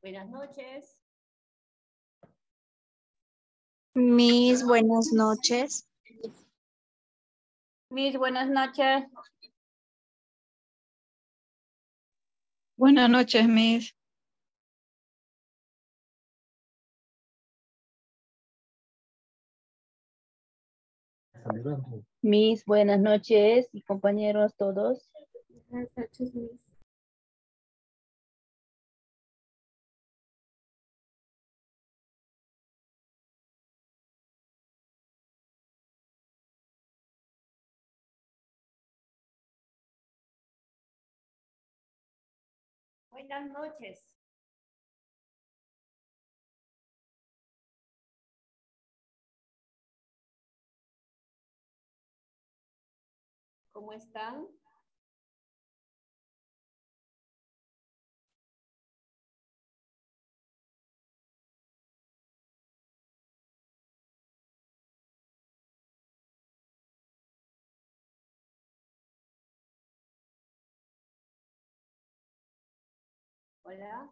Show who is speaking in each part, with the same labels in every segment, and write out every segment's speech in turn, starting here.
Speaker 1: Buenas noches.
Speaker 2: Miss, buenas noches.
Speaker 3: Miss, buenas noches.
Speaker 4: Buenas noches, Miss.
Speaker 3: Miss, buenas noches y compañeros todos.
Speaker 5: Buenas noches, Miss.
Speaker 1: Buenas noches. ¿Cómo están? Hola.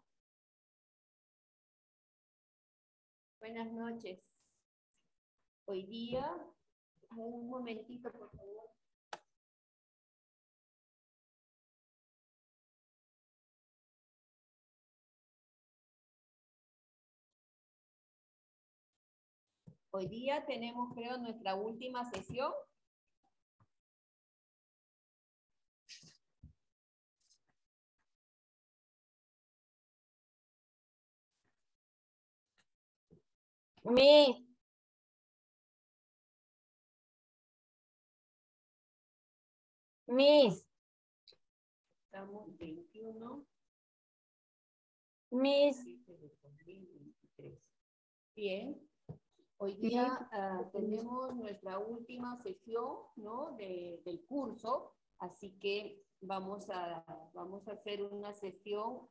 Speaker 1: Buenas noches. Hoy día, un momentito, por favor. Hoy día tenemos, creo, nuestra última sesión.
Speaker 3: Miss, Miss,
Speaker 1: Estamos 21.
Speaker 3: Miss.
Speaker 1: 2023. Bien. Hoy día tenemos nuestra última sesión, ¿no? del curso, así que vamos a hacer una sesión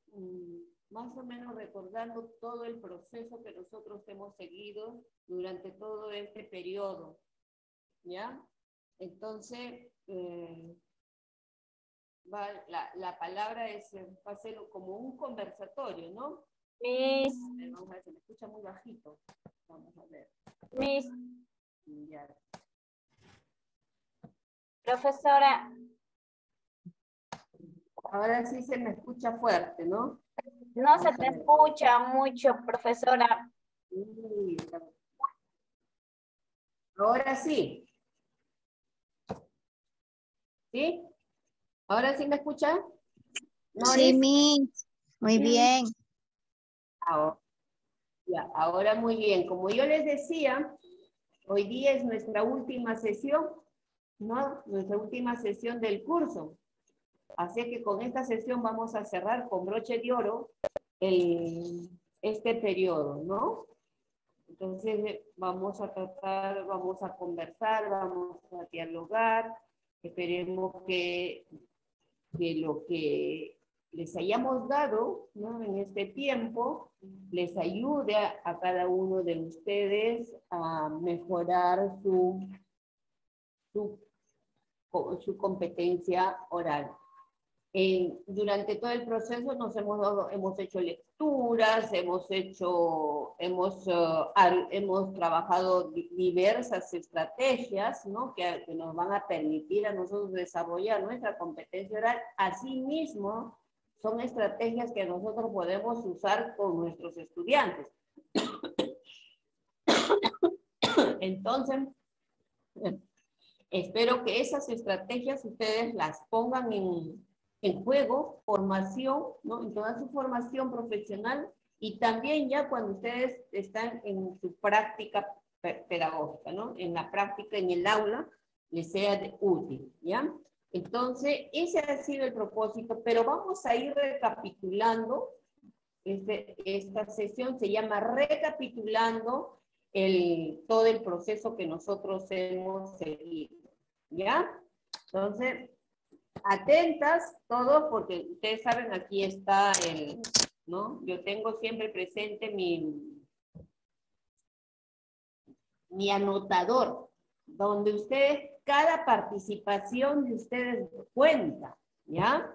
Speaker 1: más o menos recordando todo el proceso que nosotros hemos seguido durante todo este periodo, ¿ya? Entonces, la palabra va a ser como un conversatorio, ¿no?
Speaker 3: Miss,
Speaker 1: Vamos a ver, se me escucha muy bajito. Vamos a ver.
Speaker 3: Miss,
Speaker 1: Ya.
Speaker 3: profesora.
Speaker 1: Ahora sí se me escucha fuerte, ¿no?
Speaker 3: No se te escucha mucho, profesora.
Speaker 1: Uy, ahora sí. ¿Sí? ¿Ahora sí me escucha?
Speaker 2: Sí, Miss. Muy bien.
Speaker 1: Ahora, ya, ahora muy bien. Como yo les decía, hoy día es nuestra última sesión, ¿no? Nuestra última sesión del curso. Así que con esta sesión vamos a cerrar con broche de oro este periodo, ¿no? Entonces vamos a tratar, vamos a conversar, vamos a dialogar. Esperemos que lo que les hayamos dado, ¿no? En este tiempo les ayude a cada uno de ustedes a mejorar su competencia oral. Durante todo el proceso hemos hecho lecturas, hemos trabajado diversas estrategias, ¿no? que nos van a permitir a nosotros desarrollar nuestra competencia oral. Asimismo, son estrategias que nosotros podemos usar con nuestros estudiantes. Entonces, espero que esas estrategias ustedes las pongan en juego, formación, ¿no? En toda su formación profesional y también ya cuando ustedes están en su práctica pedagógica, ¿no? En la práctica en el aula les sea útil, ¿ya? Entonces, ese ha sido el propósito, pero vamos a ir recapitulando. Esta sesión se llama recapitulando todo el proceso que nosotros hemos seguido, ¿ya? Entonces, atentas todos, porque ustedes saben, aquí está ¿no? Yo tengo siempre presente mi anotador, donde ustedes, cada participación de ustedes cuenta, ¿ya?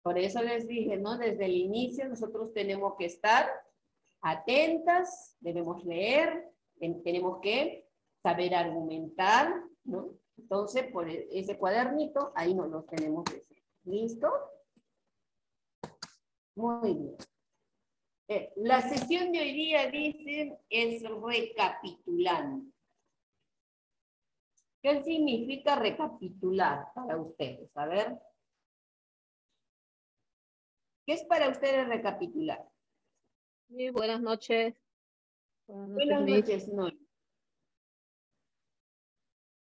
Speaker 1: Por eso les dije, ¿no? Desde el inicio nosotros tenemos que estar atentas, debemos leer, tenemos que saber argumentar, ¿no? Entonces, por ese cuadernito, ahí nos lo tenemos que hacer. ¿Listo? Muy bien. La sesión de hoy día, dicen, es recapitulando. ¿Qué significa recapitular para ustedes? A ver. ¿Qué es para ustedes recapitular?
Speaker 4: Sí, buenas noches.
Speaker 1: Buenas noches, no.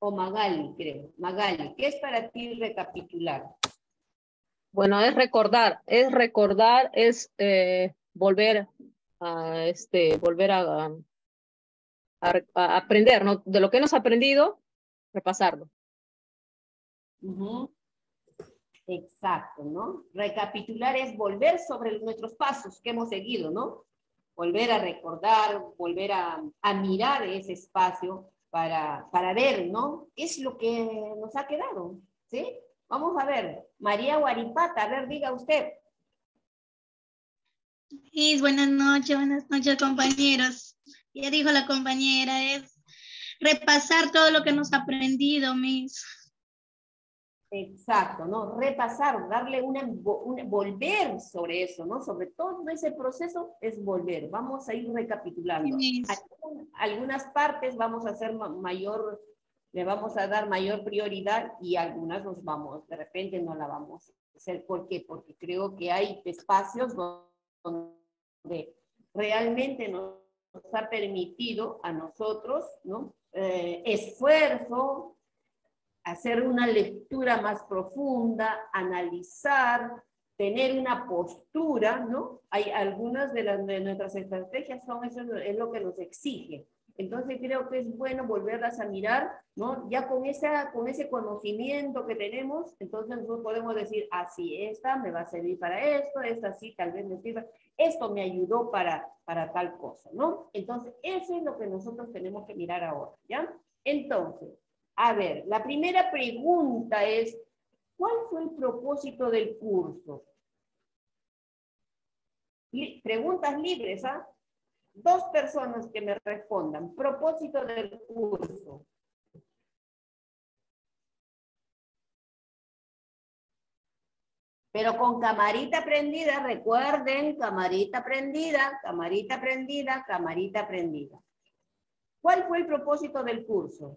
Speaker 1: O Magali, creo. Magali, ¿qué es para ti recapitular?
Speaker 4: Bueno, es volver a aprender, ¿no? De lo que hemos aprendido, repasarlo.
Speaker 1: Exacto, ¿no? Recapitular es volver sobre nuestros pasos que hemos seguido, ¿no? Volver a recordar, volver a mirar ese espacio para ver, ¿no? ¿Qué es lo que nos ha quedado? ¿Sí? Vamos a ver. María Guaripata, a ver, diga usted.
Speaker 6: Buenas noches compañeros. Ya dijo la compañera, es repasar todo lo que hemos aprendido, Miss.
Speaker 1: Exacto, ¿no? Repasar, darle volver sobre eso, ¿no? Sobre todo ese proceso es volver. Vamos a ir recapitulando. Algunas partes vamos a hacer le vamos a dar mayor prioridad y algunas de repente no la vamos a hacer. ¿Por qué? Porque creo que hay espacios donde realmente nos ha permitido a nosotros, ¿no? Esfuerzo, hacer una lectura más profunda, analizar, tener una postura, ¿no? Hay algunas de nuestras estrategias eso es lo que nos exige. Entonces creo que es bueno volverlas a mirar, ¿no? Ya con ese conocimiento que tenemos, entonces nosotros podemos decir, así, esta me va a servir para esto, esta sí, tal vez me sirva, esto me ayudó para tal cosa, ¿no? Entonces eso es lo que nosotros tenemos que mirar ahora, ¿ya? Entonces, a ver, la primera pregunta es, ¿cuál fue el propósito del curso? Preguntas libres, ¿ah? 2 personas que me respondan. Propósito del curso. Pero con camarita prendida, recuerden, camarita prendida, camarita prendida, camarita prendida. ¿Cuál fue el propósito del curso?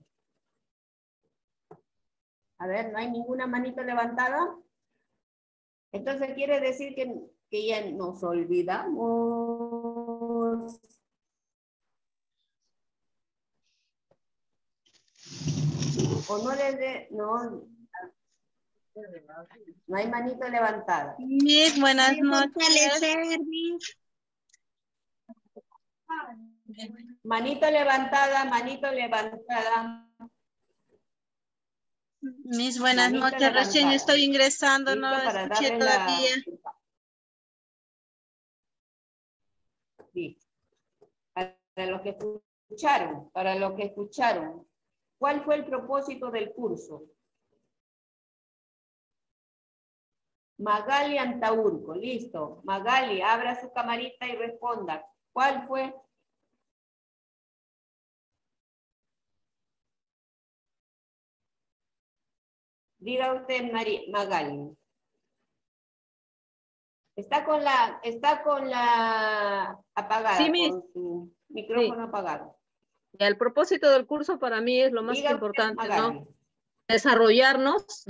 Speaker 1: A ver, ¿no hay ninguna manita levantada? Entonces quiere decir que ya nos olvidamos. O no no hay manito levantada.
Speaker 6: Miss, buenas noches.
Speaker 1: Manito levantada, manito levantada.
Speaker 6: Miss, buenas noches. Recién estoy ingresando, no escuché todavía.
Speaker 1: Sí. Para los que escucharon, ¿cuál fue el propósito del curso? Magali Antaurco, listo. Magali, abra su camarita y responda. ¿Cuál fue? Diga usted, Magali. Está con la apagada,
Speaker 4: Sí,
Speaker 1: con su micrófono apagado.
Speaker 4: El propósito del curso para mí es lo más importante, ¿no? Desarrollarnos,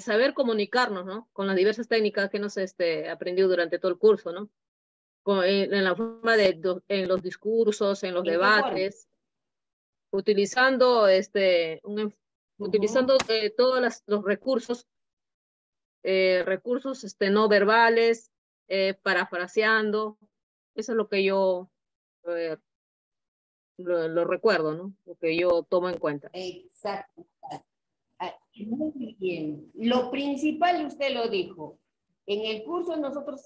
Speaker 4: saber comunicarnos, ¿no? Con las diversas técnicas que hemos aprendido durante todo el curso, ¿no? En la forma en los discursos, en los debates, utilizando todos los recursos no verbales, parafraseando. Eso es lo que yo lo recuerdo, ¿no? Lo que yo tomo en cuenta.
Speaker 1: Exacto. Muy bien. Lo principal usted lo dijo. En el curso nosotros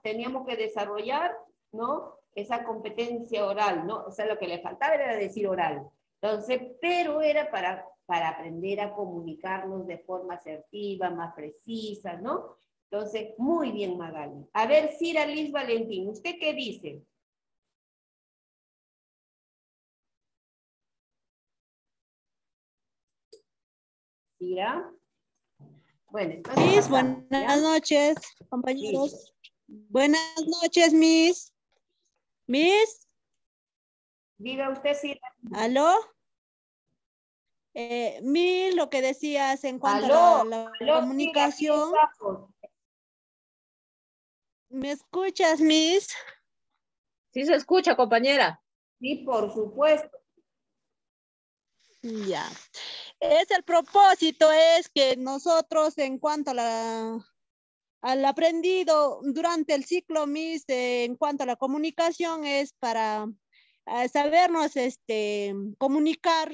Speaker 1: teníamos que desarrollar, ¿no? Esa competencia oral, ¿no? O sea, lo que le faltaba era decir oral. Entonces, pero era para aprender a comunicarnos de forma asertiva, más precisa, ¿no? Entonces, muy bien, Magali. A ver, Cira Liz Valentín, ¿usted qué dice? Cira. Bueno, entonces
Speaker 7: Miss,
Speaker 1: pasamos,
Speaker 7: buenas
Speaker 1: ¿ya?
Speaker 7: noches, compañeros.
Speaker 1: Listo.
Speaker 7: Buenas noches, Miss. Miss,
Speaker 1: Diga usted, Cira.
Speaker 7: ¿aló? Miss, lo que decías en cuanto
Speaker 1: Aló,
Speaker 7: a la
Speaker 1: aló, Cira, aquí
Speaker 7: comunicación.
Speaker 1: estamos.
Speaker 7: ¿Me escuchas, Miss?
Speaker 4: Sí se escucha, compañera.
Speaker 1: Sí, por supuesto.
Speaker 7: Ya. El propósito es que nosotros en cuanto a al aprendido durante el ciclo Miss, en cuanto a la comunicación, es para sabernos comunicar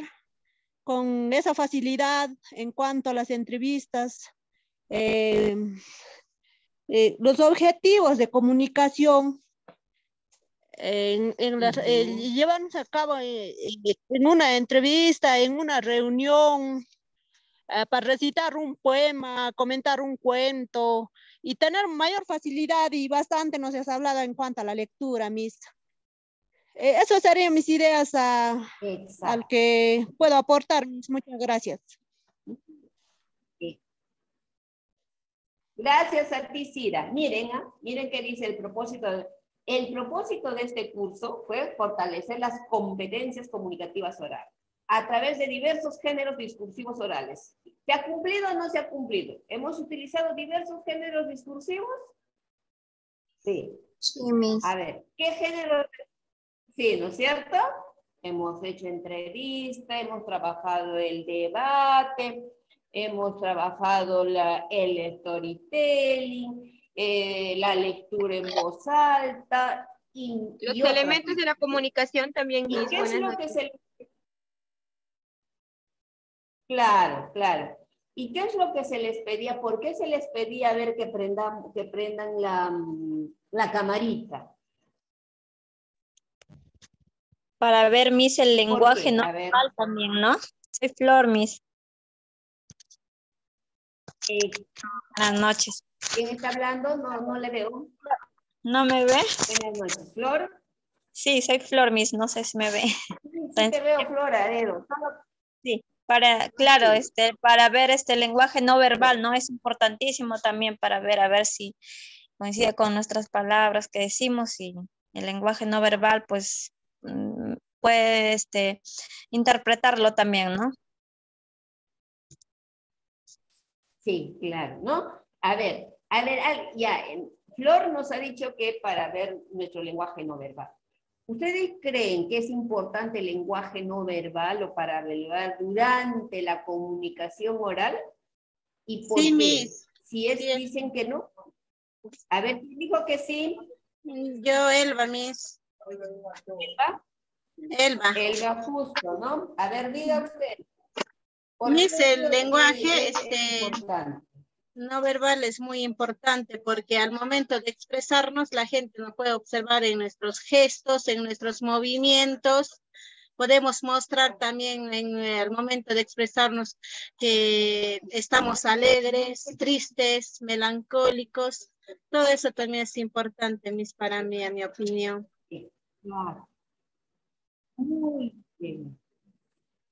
Speaker 7: con esa facilidad en cuanto a las entrevistas, eh, los objetivos de comunicación llevarnos a cabo en una entrevista, en una reunión, para recitar un poema, comentar un cuento y tener mayor facilidad, y bastante nos has hablado en cuanto a la lectura, Miss. Esas serían mis ideas al
Speaker 1: Exacto.
Speaker 7: que puedo aportar, Miss. Muchas gracias.
Speaker 1: Sí. Gracias a ti, Cira. Miren, miren qué dice el propósito. El propósito de este curso fue fortalecer las competencias comunicativas orales a través de diversos géneros discursivos orales. ¿Se ha cumplido o no se ha cumplido? ¿Hemos utilizado diversos géneros discursivos? Sí.
Speaker 2: Sí, Miss.
Speaker 1: A ver, ¿qué género? Sí, ¿no es cierto? Hemos hecho entrevista, hemos trabajado el debate, hemos trabajado el storytelling, la lectura en voz alta
Speaker 8: Los
Speaker 1: y otras.
Speaker 8: elementos de la comunicación también,
Speaker 1: ¿Y
Speaker 8: Miss.
Speaker 1: qué es
Speaker 8: Buenas
Speaker 1: lo que
Speaker 8: noches.
Speaker 1: se... Claro, claro. ¿Y qué es lo que se les pedía? ¿Por qué se les pedía a ver que prendan la camarita?
Speaker 2: Para ver, Miss, el
Speaker 1: ¿Por
Speaker 2: lenguaje
Speaker 1: qué?
Speaker 2: no
Speaker 1: A ver.
Speaker 2: verbal también, ¿no? Soy Flor, Miss. Buenas noches.
Speaker 1: ¿Quién está hablando? No le veo.
Speaker 2: ¿No me ve?
Speaker 1: Buenas noches. ¿Flor?
Speaker 2: Sí, soy Flor, Miss. No sé si me ve.
Speaker 1: Sí te veo, Flora, dedo.
Speaker 2: Sí, claro,
Speaker 1: Sí.
Speaker 2: para ver este lenguaje no verbal, ¿no? Es importantísimo también para ver, a ver si coincide con nuestras palabras que decimos, y el lenguaje no verbal, pues, puede interpretarlo también, ¿no?
Speaker 1: Sí, claro, ¿no? A ver, ya, Flor nos ha dicho que para ver nuestro lenguaje no verbal. ¿Ustedes creen que es importante el lenguaje no verbal o paraverbal durante la comunicación oral? ¿Y por
Speaker 6: Sí,
Speaker 1: qué?
Speaker 6: Miss.
Speaker 1: Si
Speaker 6: Sí.
Speaker 1: dicen que no. A ver, ¿quién dijo que sí?
Speaker 6: Yo, Elba, Miss.
Speaker 1: Elba.
Speaker 6: Elba.
Speaker 1: Elba, justo, ¿no? A ver, diga usted. ¿Por
Speaker 6: Miss,
Speaker 1: qué
Speaker 6: el lenguaje
Speaker 1: es importante?
Speaker 6: no verbal es muy importante, porque al momento de expresarnos la gente nos puede observar en nuestros gestos, en nuestros movimientos. Podemos mostrar también en el momento de expresarnos que estamos alegres, tristes, melancólicos. Todo eso también es importante, Miss, para mí, a mi opinión.
Speaker 1: Sí, claro. Muy bien.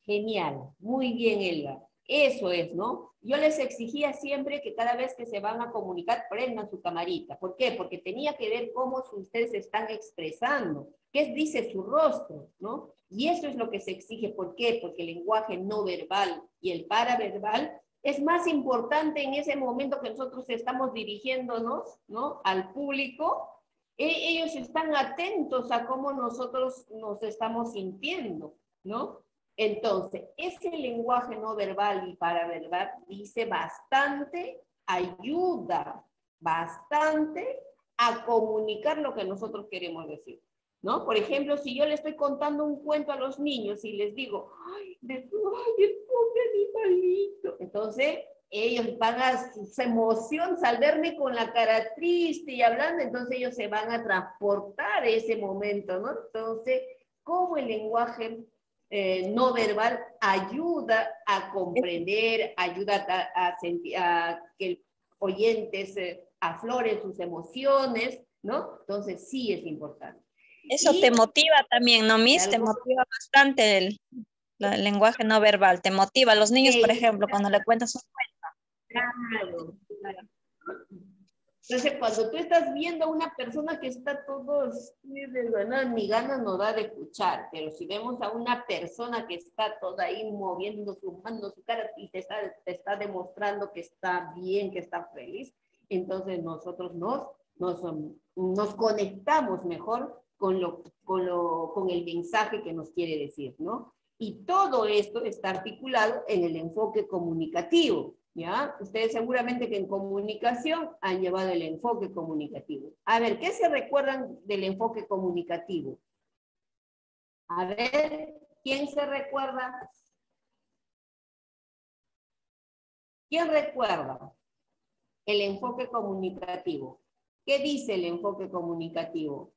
Speaker 1: Genial, muy bien, Elba. Eso es, ¿no? Yo les exigía siempre que cada vez que se van a comunicar, prendan su camarita. ¿Por qué? Porque tenía que ver cómo ustedes se están expresando, qué dice su rostro, ¿no? Y eso es lo que se exige. ¿Por qué? Porque el lenguaje no verbal y el paraverbal es más importante en ese momento que nosotros estamos dirigiéndonos, ¿no?, al público. Ellos están atentos a cómo nosotros nos estamos sintiendo, ¿no? Entonces, ese lenguaje no verbal y paraverbal dice ayuda bastante a comunicar lo que nosotros queremos decir, ¿no? Por ejemplo, si yo le estoy contando un cuento a los niños y les digo, ay, el pobre animalito, entonces ellos van su emoción al verme con la cara triste y hablando, entonces ellos se van a transportar ese momento, ¿no? Entonces, ¿cómo el lenguaje no verbal ayuda a comprender, ayuda a que el oyente afloren sus emociones, ¿no? Entonces sí es importante.
Speaker 2: Eso te motiva también, ¿no, Miss? Te motiva bastante el lenguaje no verbal, te motiva. A los niños, por ejemplo, cuando le cuentas un cuento.
Speaker 1: Claro. Entonces, cuando tú estás viendo a una persona que está todo, ni ganas nos da de escuchar, pero si vemos a una persona que está toda ahí moviendo sus manos, su cara, y te está demostrando que está bien, que está feliz, entonces nosotros nos conectamos mejor con el mensaje que nos quiere decir, ¿no? Y todo esto está articulado en el enfoque comunicativo, ¿ya? Ustedes seguramente que en comunicación han llevado el enfoque comunicativo. A ver, ¿qué se recuerdan del enfoque comunicativo? A ver, ¿quién se recuerda? ¿Quién recuerda el enfoque comunicativo? ¿Qué dice el enfoque comunicativo?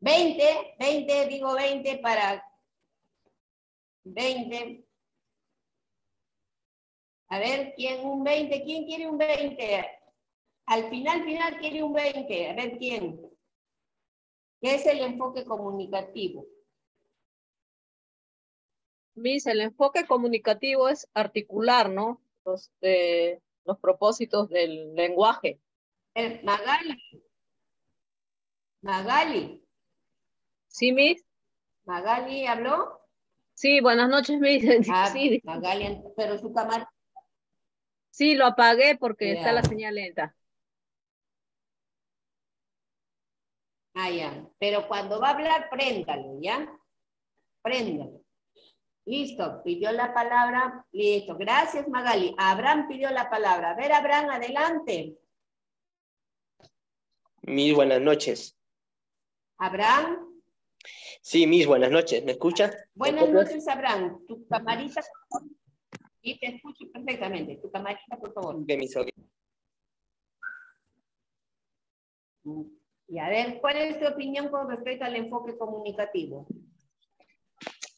Speaker 1: 20, digo 20 para 20. A ver, ¿quién un 20? ¿Quién quiere un 20? Al final quiere un 20. A ver, ¿quién? ¿Qué es el enfoque comunicativo?
Speaker 4: Miss, el enfoque comunicativo es articular, ¿no? Los propósitos del lenguaje.
Speaker 1: Magali.
Speaker 4: ¿Sí, Miss?
Speaker 1: ¿Magali habló?
Speaker 4: Sí, buenas noches, Miss. Sí.
Speaker 1: Magali, pero su cámara.
Speaker 4: Sí, lo apagué porque está la señal lenta.
Speaker 1: Ah, ya. Pero cuando va a hablar, préndalo, ¿ya? Préndalo. Listo, pidió la palabra. Listo, gracias, Magali. Abraham pidió la palabra. A ver, Abraham, adelante.
Speaker 9: Miss, buenas noches.
Speaker 1: ¿Abraham?
Speaker 9: Sí, Miss, buenas noches. ¿Me escucha?
Speaker 1: Buenas noches, Abraham. Tu camarita, y te escucho perfectamente. Tu camarita, por favor.
Speaker 9: De mis oídos.
Speaker 1: Y a ver, ¿cuál es tu opinión con respecto al enfoque comunicativo?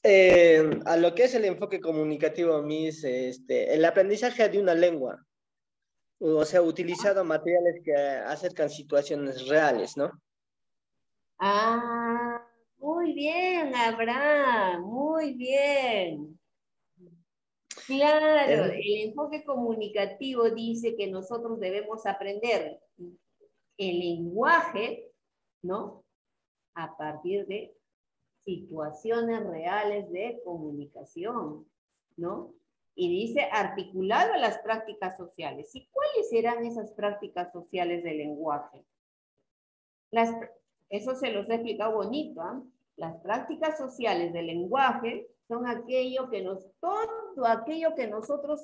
Speaker 9: A lo que es el enfoque comunicativo, Miss, el aprendizaje de una lengua. O sea, utilizado materiales que acercan situaciones reales, ¿no?
Speaker 1: Ah, muy bien, Abraham, muy bien. Claro, el enfoque comunicativo dice que nosotros debemos aprender el lenguaje, ¿no? A partir de situaciones reales de comunicación, ¿no? Y dice articulado a las prácticas sociales. ¿Y cuáles serán esas prácticas sociales del lenguaje? Eso se los he explicado bonito, ¿eh? Las prácticas sociales del lenguaje son todo aquello que nosotros,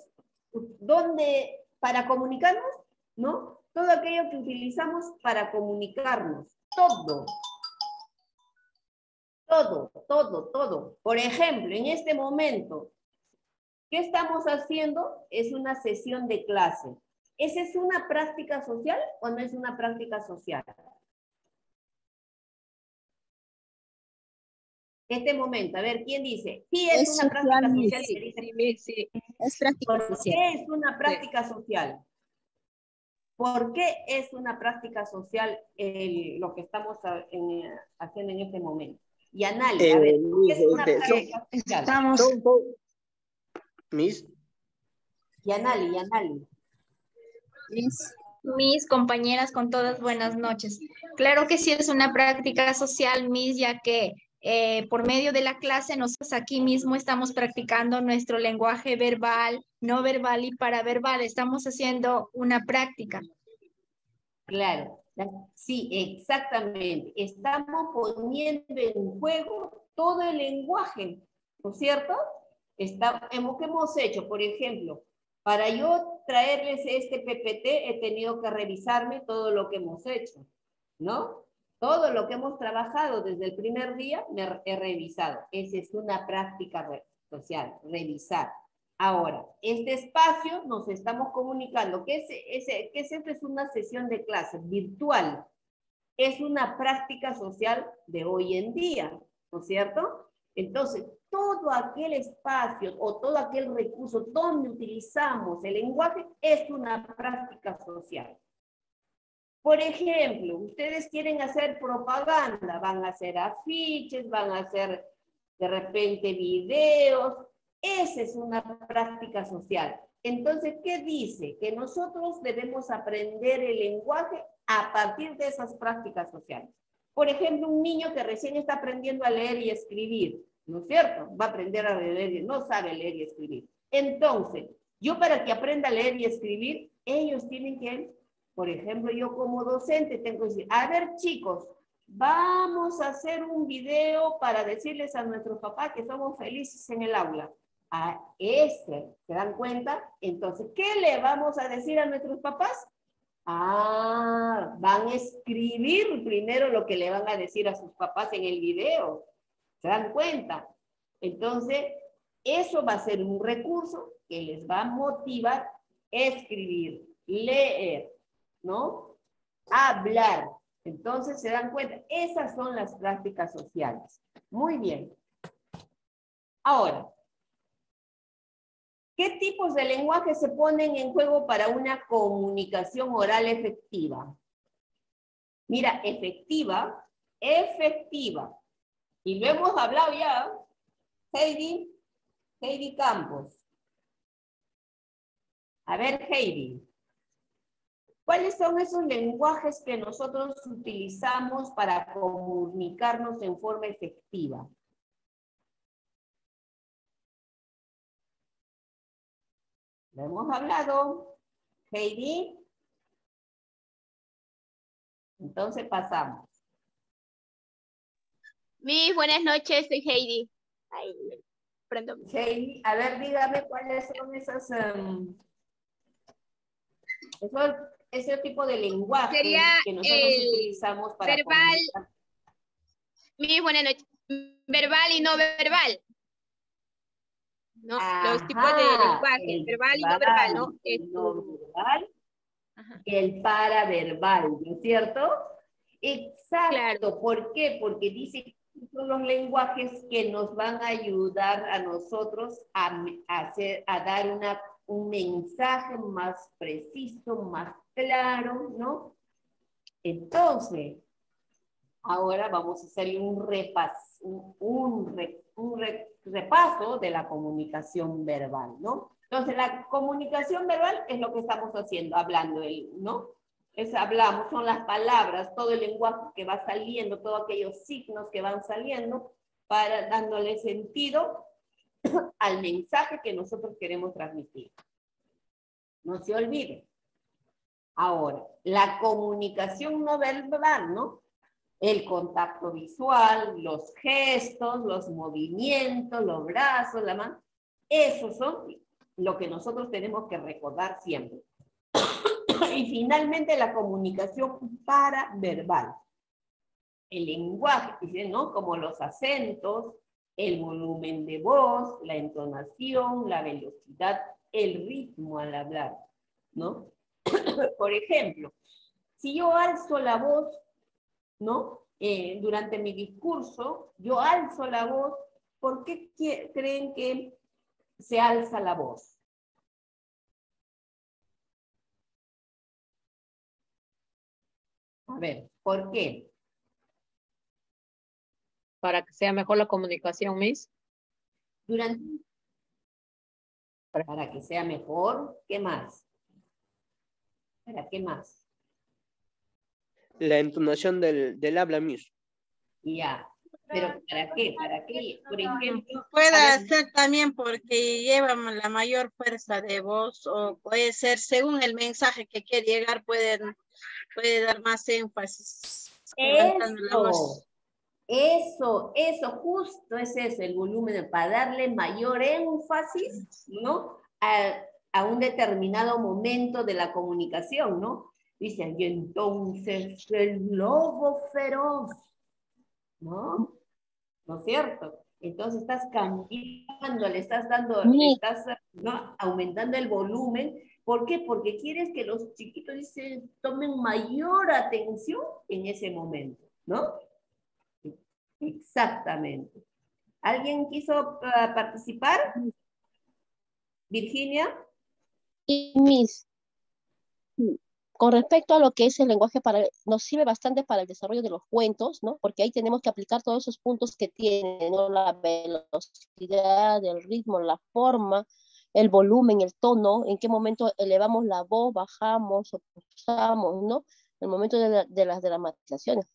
Speaker 1: para comunicarnos, ¿no? Todo aquello que utilizamos para comunicarnos, todo. Por ejemplo, en este momento, ¿qué estamos haciendo? Es una sesión de clase. ¿Esa es una práctica social o no es una práctica social? Este momento, a ver, ¿quién dice? Sí, es una práctica social.
Speaker 4: Sí,
Speaker 1: es práctica social. ¿Por qué es una práctica social? ¿Por qué es una práctica social lo que estamos haciendo en este momento? Y Anali, a ver, ¿qué es una práctica social?
Speaker 9: Miss.
Speaker 1: Y Anali.
Speaker 8: Mis compañeras con todas, buenas noches. Claro que sí es una práctica social, Miss, ya que por medio de la clase nosotros aquí mismo estamos practicando nuestro lenguaje verbal, no verbal y paraverbal. Estamos haciendo una práctica.
Speaker 1: Claro, sí, exactamente. Estamos poniendo en juego todo el lenguaje, ¿no es cierto? ¿Qué hemos hecho? Por ejemplo, para yo traerles este PPT he tenido que revisarme todo lo que hemos hecho, ¿no? Todo lo que hemos trabajado desde el primer día me he revisado. Esa es una práctica social, revisar. Ahora, este espacio nos estamos comunicando. ¿Qué es esto? Es una sesión de clase virtual. Es una práctica social de hoy en día, ¿no es cierto? Entonces, todo aquel espacio o todo aquel recurso donde utilizamos el lenguaje es una práctica social. Por ejemplo, ustedes quieren hacer propaganda, van a hacer afiches, van a hacer de repente videos. Esa es una práctica social. Entonces, ¿qué dice? Que nosotros debemos aprender el lenguaje a partir de esas prácticas sociales. Por ejemplo, un niño que recién está aprendiendo a leer y escribir, ¿no es cierto? Va a aprender a leer, no sabe leer y escribir. Entonces, yo para que aprenda a leer y escribir, ellos tienen que, por ejemplo, yo como docente tengo que decir, a ver chicos, vamos a hacer un video para decirles a nuestros papás que somos felices en el aula. A ese, ¿se dan cuenta? Entonces, ¿qué le vamos a decir a nuestros papás? Ah, van a escribir primero lo que le van a decir a sus papás en el video. ¿Se dan cuenta? Entonces, eso va a ser un recurso que les va a motivar a escribir, leer, ¿no? Hablar. Entonces, ¿se dan cuenta? Esas son las prácticas sociales. Muy bien. Ahora, ¿qué tipos de lenguaje se ponen en juego para una comunicación oral efectiva? Mira, efectiva. Y lo hemos hablado ya, Heidi Campos. A ver, Heidi. ¿Cuáles son esos lenguajes que nosotros utilizamos para comunicarnos en forma efectiva? Lo hemos hablado, Heidi. Entonces pasamos.
Speaker 10: Buenas noches, soy Heidi. Ay, prendo.
Speaker 1: Heidi, a ver, dígame cuáles son esas, ese tipo de lenguaje que nosotros utilizamos para
Speaker 10: verbal.
Speaker 1: comunicar.
Speaker 10: Buenas noches. Verbal y no verbal. ¿No?
Speaker 1: Ajá,
Speaker 10: los tipos de lenguaje, verbal y no verbal, ¿no?
Speaker 1: El no verbal, el paraverbal, ¿no es cierto? Exacto. Claro. ¿Por qué? Porque dice que son los lenguajes que nos van a ayudar a nosotros a dar un mensaje más preciso, más claro, ¿no? Entonces, ahora vamos a hacerle un repaso de la comunicación verbal, ¿no? Entonces, la comunicación verbal es lo que estamos haciendo, hablando, ¿no? Hablamos, son las palabras, todo el lenguaje que va saliendo, todos aquellos signos que van saliendo, para dándole sentido al mensaje que nosotros queremos transmitir. No se olvide. Ahora, la comunicación no verbal, ¿no? El contacto visual, los gestos, los movimientos, los brazos, la mano. Esos son lo que nosotros tenemos que recordar siempre. Y finalmente la comunicación paraverbal. El lenguaje, ¿no? Como los acentos, el volumen de voz, la entonación, la velocidad, el ritmo al hablar, ¿no? Por ejemplo, si yo alzo la voz, ¿no? Durante mi discurso, yo alzo la voz. ¿Por qué creen que se alza la voz? A ver, ¿por qué?
Speaker 4: Para que sea mejor la comunicación, Miss.
Speaker 1: Para que sea mejor, ¿qué más? ¿Para qué más?
Speaker 9: La entonación del habla, Miss.
Speaker 1: Ya, pero ¿para qué? ¿Para qué? Por ejemplo,
Speaker 6: puede ser también porque llevan la mayor fuerza de voz, o puede ser según el mensaje que quiere llegar, puede dar más énfasis.
Speaker 1: Eso, justo es eso, el volumen, para darle mayor énfasis, ¿no? A un determinado momento de la comunicación, ¿no? Dicen, y entonces el lobo feroz, ¿no? ¿No es cierto? Entonces estás cambiando, le estás dando, ¿no? Aumentando el volumen. ¿Por qué? Porque quieres que los chiquitos tomen mayor atención en ese momento, ¿no? Exactamente. ¿Alguien quiso participar? Virginia.
Speaker 11: Y con respecto a lo que es el lenguaje, nos sirve bastante para el desarrollo de los cuentos, ¿no? Porque ahí tenemos que aplicar todos esos puntos que tienen, ¿no? La velocidad, el ritmo, la forma, el volumen, el tono, en qué momento elevamos la voz, bajamos o pulsamos, ¿no? El momento de las dramatizaciones.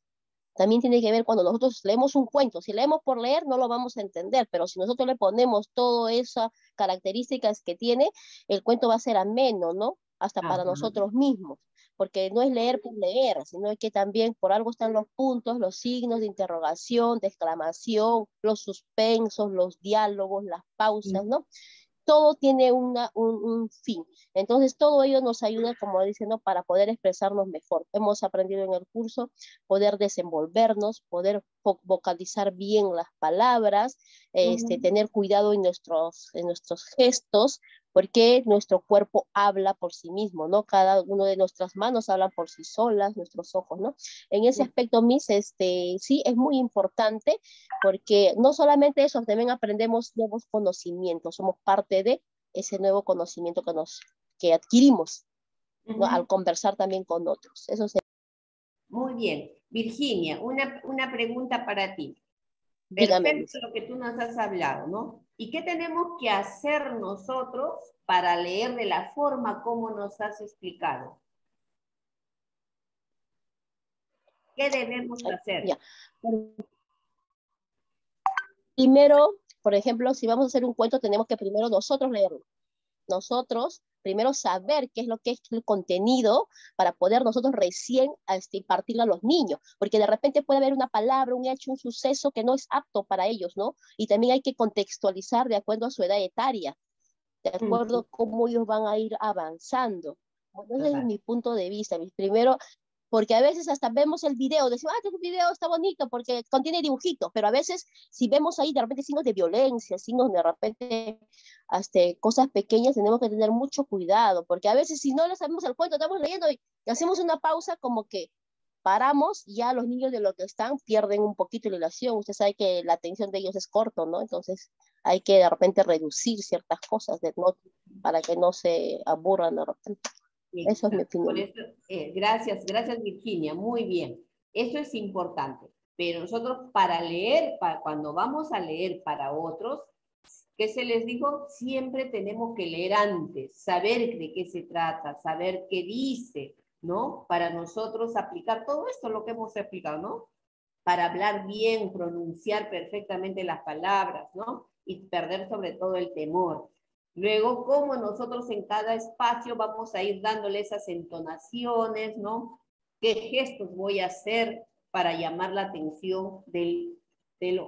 Speaker 11: También tiene que ver cuando nosotros leemos un cuento. Si leemos por leer, no lo vamos a entender, pero si nosotros le ponemos todas esas características que tiene, el cuento va a ser ameno, ¿no? Hasta para nosotros mismos, porque no es leer por leer, sino que también por algo están los puntos, los signos de interrogación, de exclamación, los suspensos, los diálogos, las pausas, ¿no? Todo tiene un fin. Entonces, todo ello nos ayuda, como dicen, ¿no? Para poder expresarnos mejor. Hemos aprendido en el curso poder desenvolvernos, poder vocalizar bien las palabras, tener cuidado en nuestros gestos, porque nuestro cuerpo habla por sí mismo, ¿no? Cada uno de nuestras manos habla por sí solas, nuestros ojos, ¿no? En ese aspecto, Miss, sí, es muy importante, porque no solamente eso, también aprendemos nuevos conocimientos, somos parte de ese nuevo conocimiento que adquirimos, ¿no? Al conversar también con otros. Eso se...
Speaker 1: Muy bien. Virginia, una pregunta para ti.
Speaker 11: Dígame,
Speaker 1: Perfecto lo que tú nos has hablado, ¿no? ¿Y qué tenemos que hacer nosotros para leer de la forma como nos has explicado? ¿Qué debemos hacer?
Speaker 11: Ya. Primero, por ejemplo, si vamos a hacer un cuento, tenemos que primero nosotros leerlo. Nosotros primero saber qué es lo que es el contenido para poder nosotros recién impartirlo a los niños, porque de repente puede haber una palabra, un hecho, un suceso que no es apto para ellos, ¿no? Y también hay que contextualizar de acuerdo a su edad etaria, de acuerdo a cómo ellos van a ir avanzando. Entonces, es mi punto de vista. Primero, porque a veces hasta vemos el video, decimos, este video está bonito porque contiene dibujitos, pero a veces si vemos ahí de repente signos de violencia, signos de repente cosas pequeñas, tenemos que tener mucho cuidado, porque a veces si no le sabemos el cuento, estamos leyendo y hacemos una pausa como que paramos, ya los niños de lo que están pierden un poquito la ilación. Usted sabe que la atención de ellos es corto, ¿no? Entonces hay que de repente reducir ciertas cosas para que no se aburran de repente. Eso es mi opinión.
Speaker 1: Por eso, gracias Virginia, muy bien. Eso es importante. Pero nosotros para leer, cuando vamos a leer para otros, ¿qué se les dijo? Siempre tenemos que leer antes, saber de qué se trata, saber qué dice, ¿no? Para nosotros aplicar todo esto, lo que hemos explicado, ¿no? Para hablar bien, pronunciar perfectamente las palabras, ¿no? Y perder sobre todo el temor. Luego, cómo nosotros en cada espacio vamos a ir dándole esas entonaciones, ¿no? ¿Qué gestos voy a hacer para llamar la atención del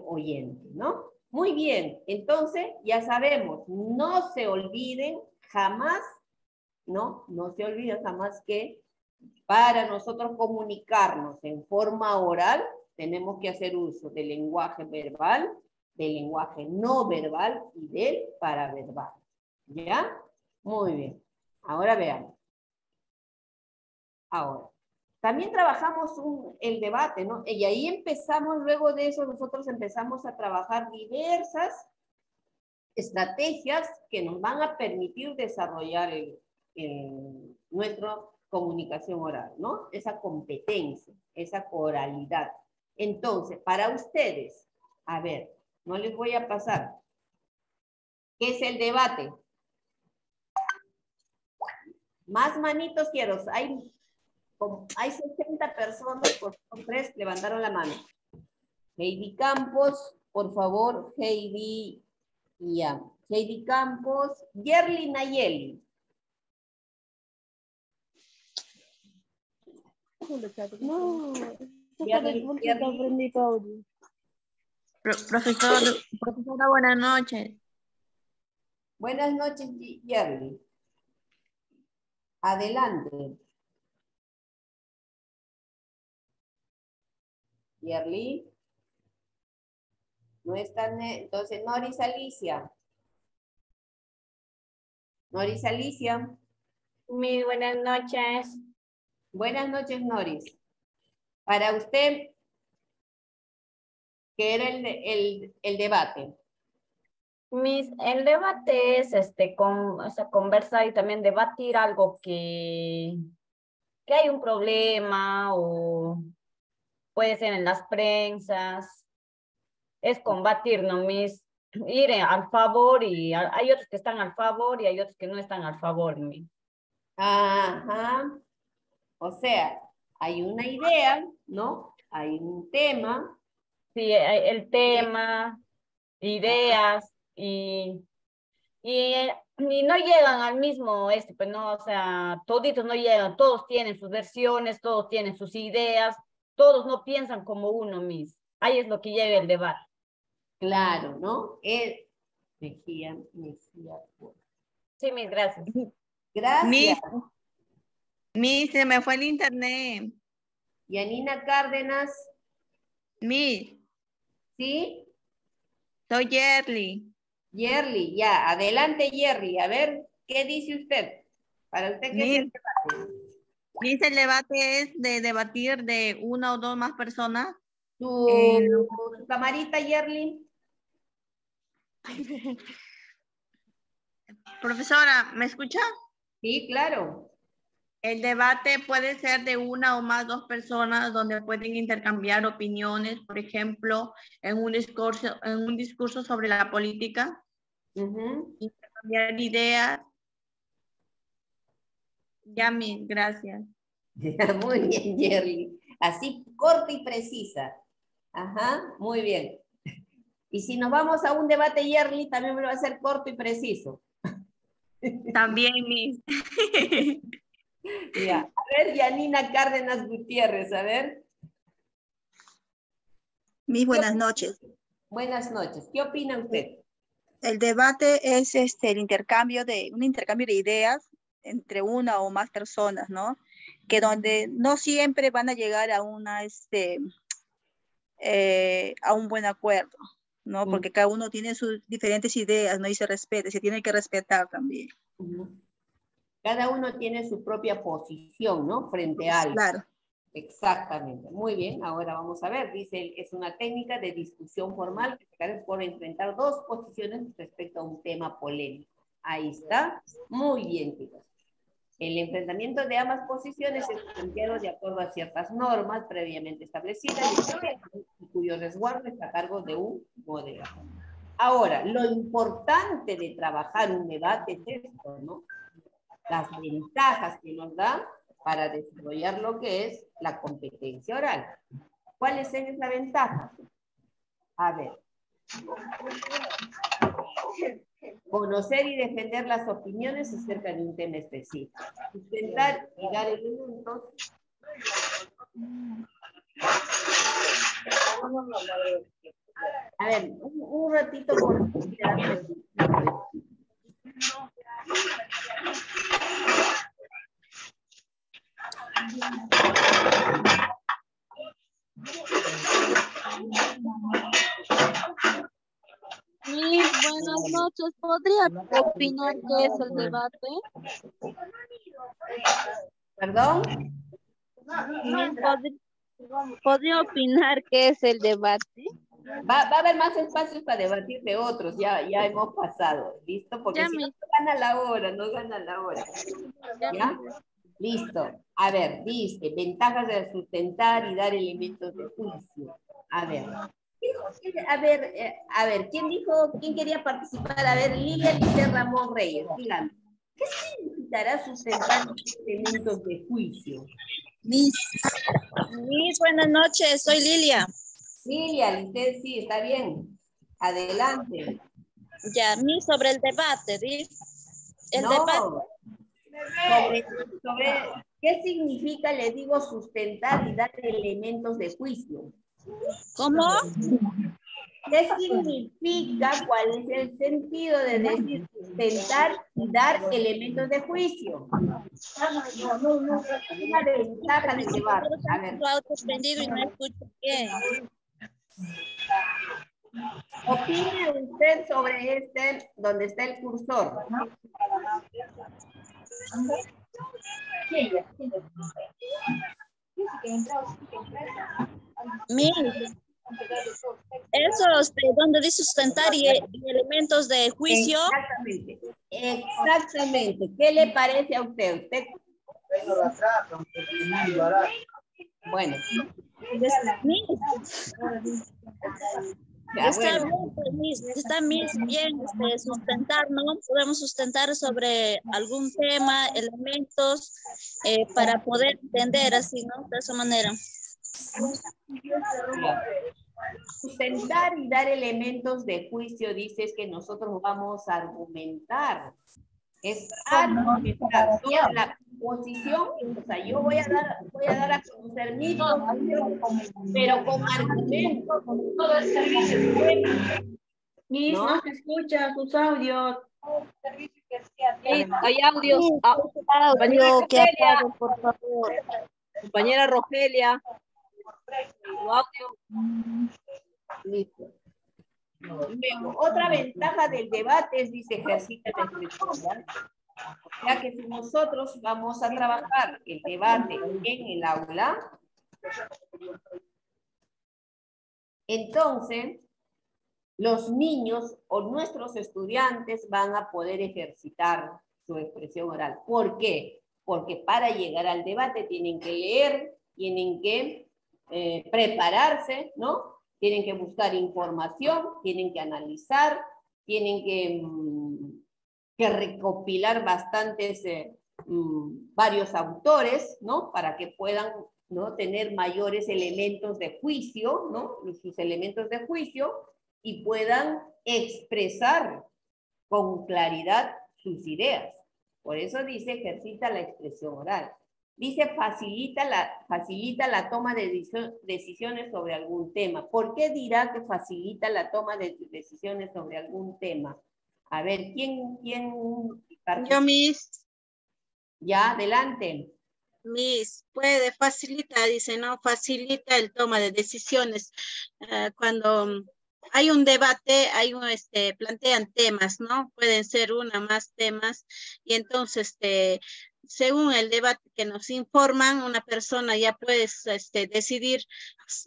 Speaker 1: oyente, ¿no? Muy bien, entonces ya sabemos, no se olviden jamás, ¿no? No se olviden jamás que para nosotros comunicarnos en forma oral, tenemos que hacer uso del lenguaje verbal, del lenguaje no verbal y del paraverbal. ¿Ya? Muy bien. Ahora veamos. Ahora, también trabajamos el debate, ¿no? Y ahí empezamos, luego de eso, nosotros empezamos a trabajar diversas estrategias que nos van a permitir desarrollar nuestra comunicación oral, ¿no? Esa competencia, esa oralidad. Entonces, para ustedes, a ver, no les voy a pasar. ¿Qué es el debate? Más manitos quiero. Hay 60 personas, por 3 levantaron la mano. Heidi Campos, por favor, Heidi Campos, Yerli Nayeli.
Speaker 7: No,
Speaker 2: Profesora, buenas noches.
Speaker 1: Buenas noches, Yerli. Adelante. Yerli. No están, entonces, Noris Alicia. Noris Alicia.
Speaker 3: Muy buenas noches.
Speaker 1: Buenas noches, Noris. Para usted, que era el debate.
Speaker 3: El debate es conversar y también debatir algo que hay un problema o puede ser en las prensas. Es combatir, ¿no? Ir al favor y hay otros que están al favor y hay otros que no están al favor.
Speaker 1: Ajá. O sea, hay una idea, ¿no? Hay un tema.
Speaker 3: Sí, el tema, ideas y no llegan al mismo, pues no, o sea, toditos no llegan, todos tienen sus versiones, todos tienen sus ideas, todos no piensan como uno mismo. Ahí es lo que llega el debate.
Speaker 1: Claro, ¿no? Mejía.
Speaker 3: Sí, mis gracias.
Speaker 1: Gracias.
Speaker 12: Miss, se me fue el internet.
Speaker 1: Yanina Cárdenas.
Speaker 12: Miss.
Speaker 1: ¿Sí?
Speaker 12: Soy Yerly.
Speaker 1: Yerly, ya. Adelante, Yerly. A ver, ¿qué dice usted? Para usted, ¿qué es el debate?
Speaker 12: Miss, el debate es de debatir de una o dos más personas.
Speaker 1: ¿Tu camarita, Yerly?
Speaker 12: Profesora, ¿me escucha?
Speaker 1: Sí, claro.
Speaker 12: El debate puede ser de una o más dos personas donde pueden intercambiar opiniones, por ejemplo, en un discurso sobre la política, intercambiar ideas. Yami, gracias.
Speaker 1: Muy bien, Yerly. Así, corta y precisa. Ajá, muy bien. Y si nos vamos a un debate, Yerly, también me lo va a hacer corto y preciso.
Speaker 12: También, Miss.
Speaker 1: Ya. A ver, Yanina Cárdenas Gutiérrez, a ver.
Speaker 13: Miss, buenas noches.
Speaker 1: Buenas noches. ¿Qué opina usted?
Speaker 13: El debate es un intercambio de ideas entre una o más personas, ¿no? Que donde no siempre van a llegar a a un buen acuerdo, ¿no? Porque cada uno tiene sus diferentes ideas, ¿no? Y se tiene que respetar también.
Speaker 1: Cada uno tiene su propia posición, ¿no? Frente a algo.
Speaker 13: Claro.
Speaker 1: Exactamente. Muy bien. Ahora vamos a ver. Dice, es una técnica de discusión formal que se caracteriza por enfrentar dos posiciones respecto a un tema polémico. Ahí está. Muy bien, chicos. El enfrentamiento de ambas posiciones es planteado de acuerdo a ciertas normas previamente establecidas y cuyo resguardo está a cargo de un moderador. Ahora, lo importante de trabajar un debate es esto, ¿no? Las ventajas que nos da para desarrollar lo que es la competencia oral. ¿Cuáles son esas ventajas? A ver. Conocer y defender las opiniones acerca de un tema específico. Sustentar y dar elementos. A ver, un ratito por...
Speaker 7: Buenas noches. ¿Podría opinar qué es el debate?
Speaker 1: ¿Perdón?
Speaker 7: ¿Podría opinar qué es el debate?
Speaker 1: Va a haber más espacios para debatir de otros, ya hemos pasado, ¿listo? Porque
Speaker 7: Ya
Speaker 1: si no gana la hora, no gana la hora. ¿Ya? Listo. A ver, dice, ventajas de sustentar y dar elementos de juicio. A ver. A ver, ¿quién quería participar? A ver, Lilia dice Ramón Reyes, dígame. ¿Qué significará sustentar elementos de juicio?
Speaker 2: Miss, buenas noches, soy Lilia.
Speaker 1: Lilia, usted sí, está bien. Adelante.
Speaker 2: Ya, Miss, sobre el debate, ¿sí?
Speaker 1: Sobre qué significa, le digo, sustentar y dar elementos de juicio.
Speaker 2: ¿Cómo?
Speaker 1: ¿Qué significa? ¿Cuál es el sentido de decir sustentar y dar elementos de juicio? Una ventaja del debate. A ver.
Speaker 2: Y no escucho bien.
Speaker 1: Opine usted sobre donde está el cursor.
Speaker 2: Miss, eso, donde dice sustentar y elementos de juicio.
Speaker 1: Exactamente, exactamente. ¿Qué le parece a usted? ¿Usted? Bueno. Ya,
Speaker 2: Está
Speaker 1: bueno.
Speaker 2: bien, bien sustentar, ¿no? Podemos sustentar sobre algún tema, elementos, para poder entender así, ¿no? De esa manera.
Speaker 1: Sustentar y dar elementos de juicio, dices que nosotros vamos a argumentar. Es argumentar. Toda la posición, o sea, yo voy a dar a conocer mi posición, pero con argumentos. Todo el servicio.
Speaker 12: Miss, no se escucha sus audios.
Speaker 4: Hay audios.
Speaker 2: Audio que apague, por favor.
Speaker 4: Compañera Rogelia. Tu audio.
Speaker 1: Listo. Luego, otra ventaja del debate es, dice, ejercita la expresión oral. O sea que si nosotros vamos a trabajar el debate en el aula, entonces los niños o nuestros estudiantes van a poder ejercitar su expresión oral. ¿Por qué? Porque para llegar al debate tienen que leer, tienen que prepararse, ¿no? Tienen que buscar información, tienen que analizar, tienen que recopilar bastantes, varios autores, ¿no? Para que puedan, ¿no?, tener mayores elementos de juicio, ¿no? Sus elementos de juicio, y puedan expresar con claridad sus ideas. Por eso dice, ejercita la expresión oral. Dice, facilita la toma de decisiones sobre algún tema. ¿Por qué dirá que facilita la toma de decisiones sobre algún tema? A ver, ¿quién
Speaker 6: Yo, Miss.
Speaker 1: Ya, adelante.
Speaker 6: Miss, puede, facilita, dice, ¿no? Facilita el toma de decisiones. Cuando hay un debate, plantean temas, ¿no? Pueden ser una más temas, y entonces, según el debate que nos informan, una persona ya puede decidir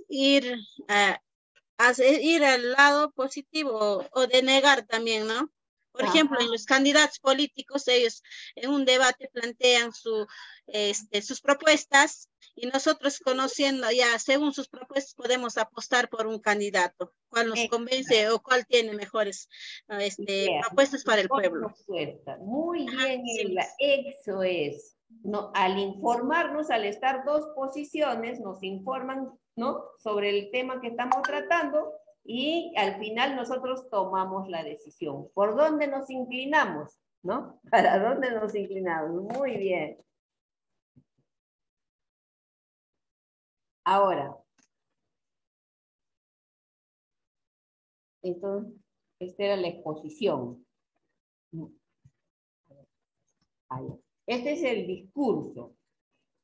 Speaker 6: ir al lado positivo o denegar también, ¿no? Por ejemplo, en los candidatos políticos, ellos en un debate plantean sus propuestas, y nosotros, conociendo ya según sus propuestas, podemos apostar por un candidato, cuál nos convence o cuál tiene mejores propuestas para el pueblo.
Speaker 1: Muy bien, Eva, eso es. No, al informarnos, al estar dos posiciones, nos informan, ¿no?, sobre el tema que estamos tratando, y al final nosotros tomamos la decisión. ¿Por dónde nos inclinamos? ¿No? ¿Para dónde nos inclinamos? Muy bien. Ahora, entonces, esta era la exposición. Este es el discurso.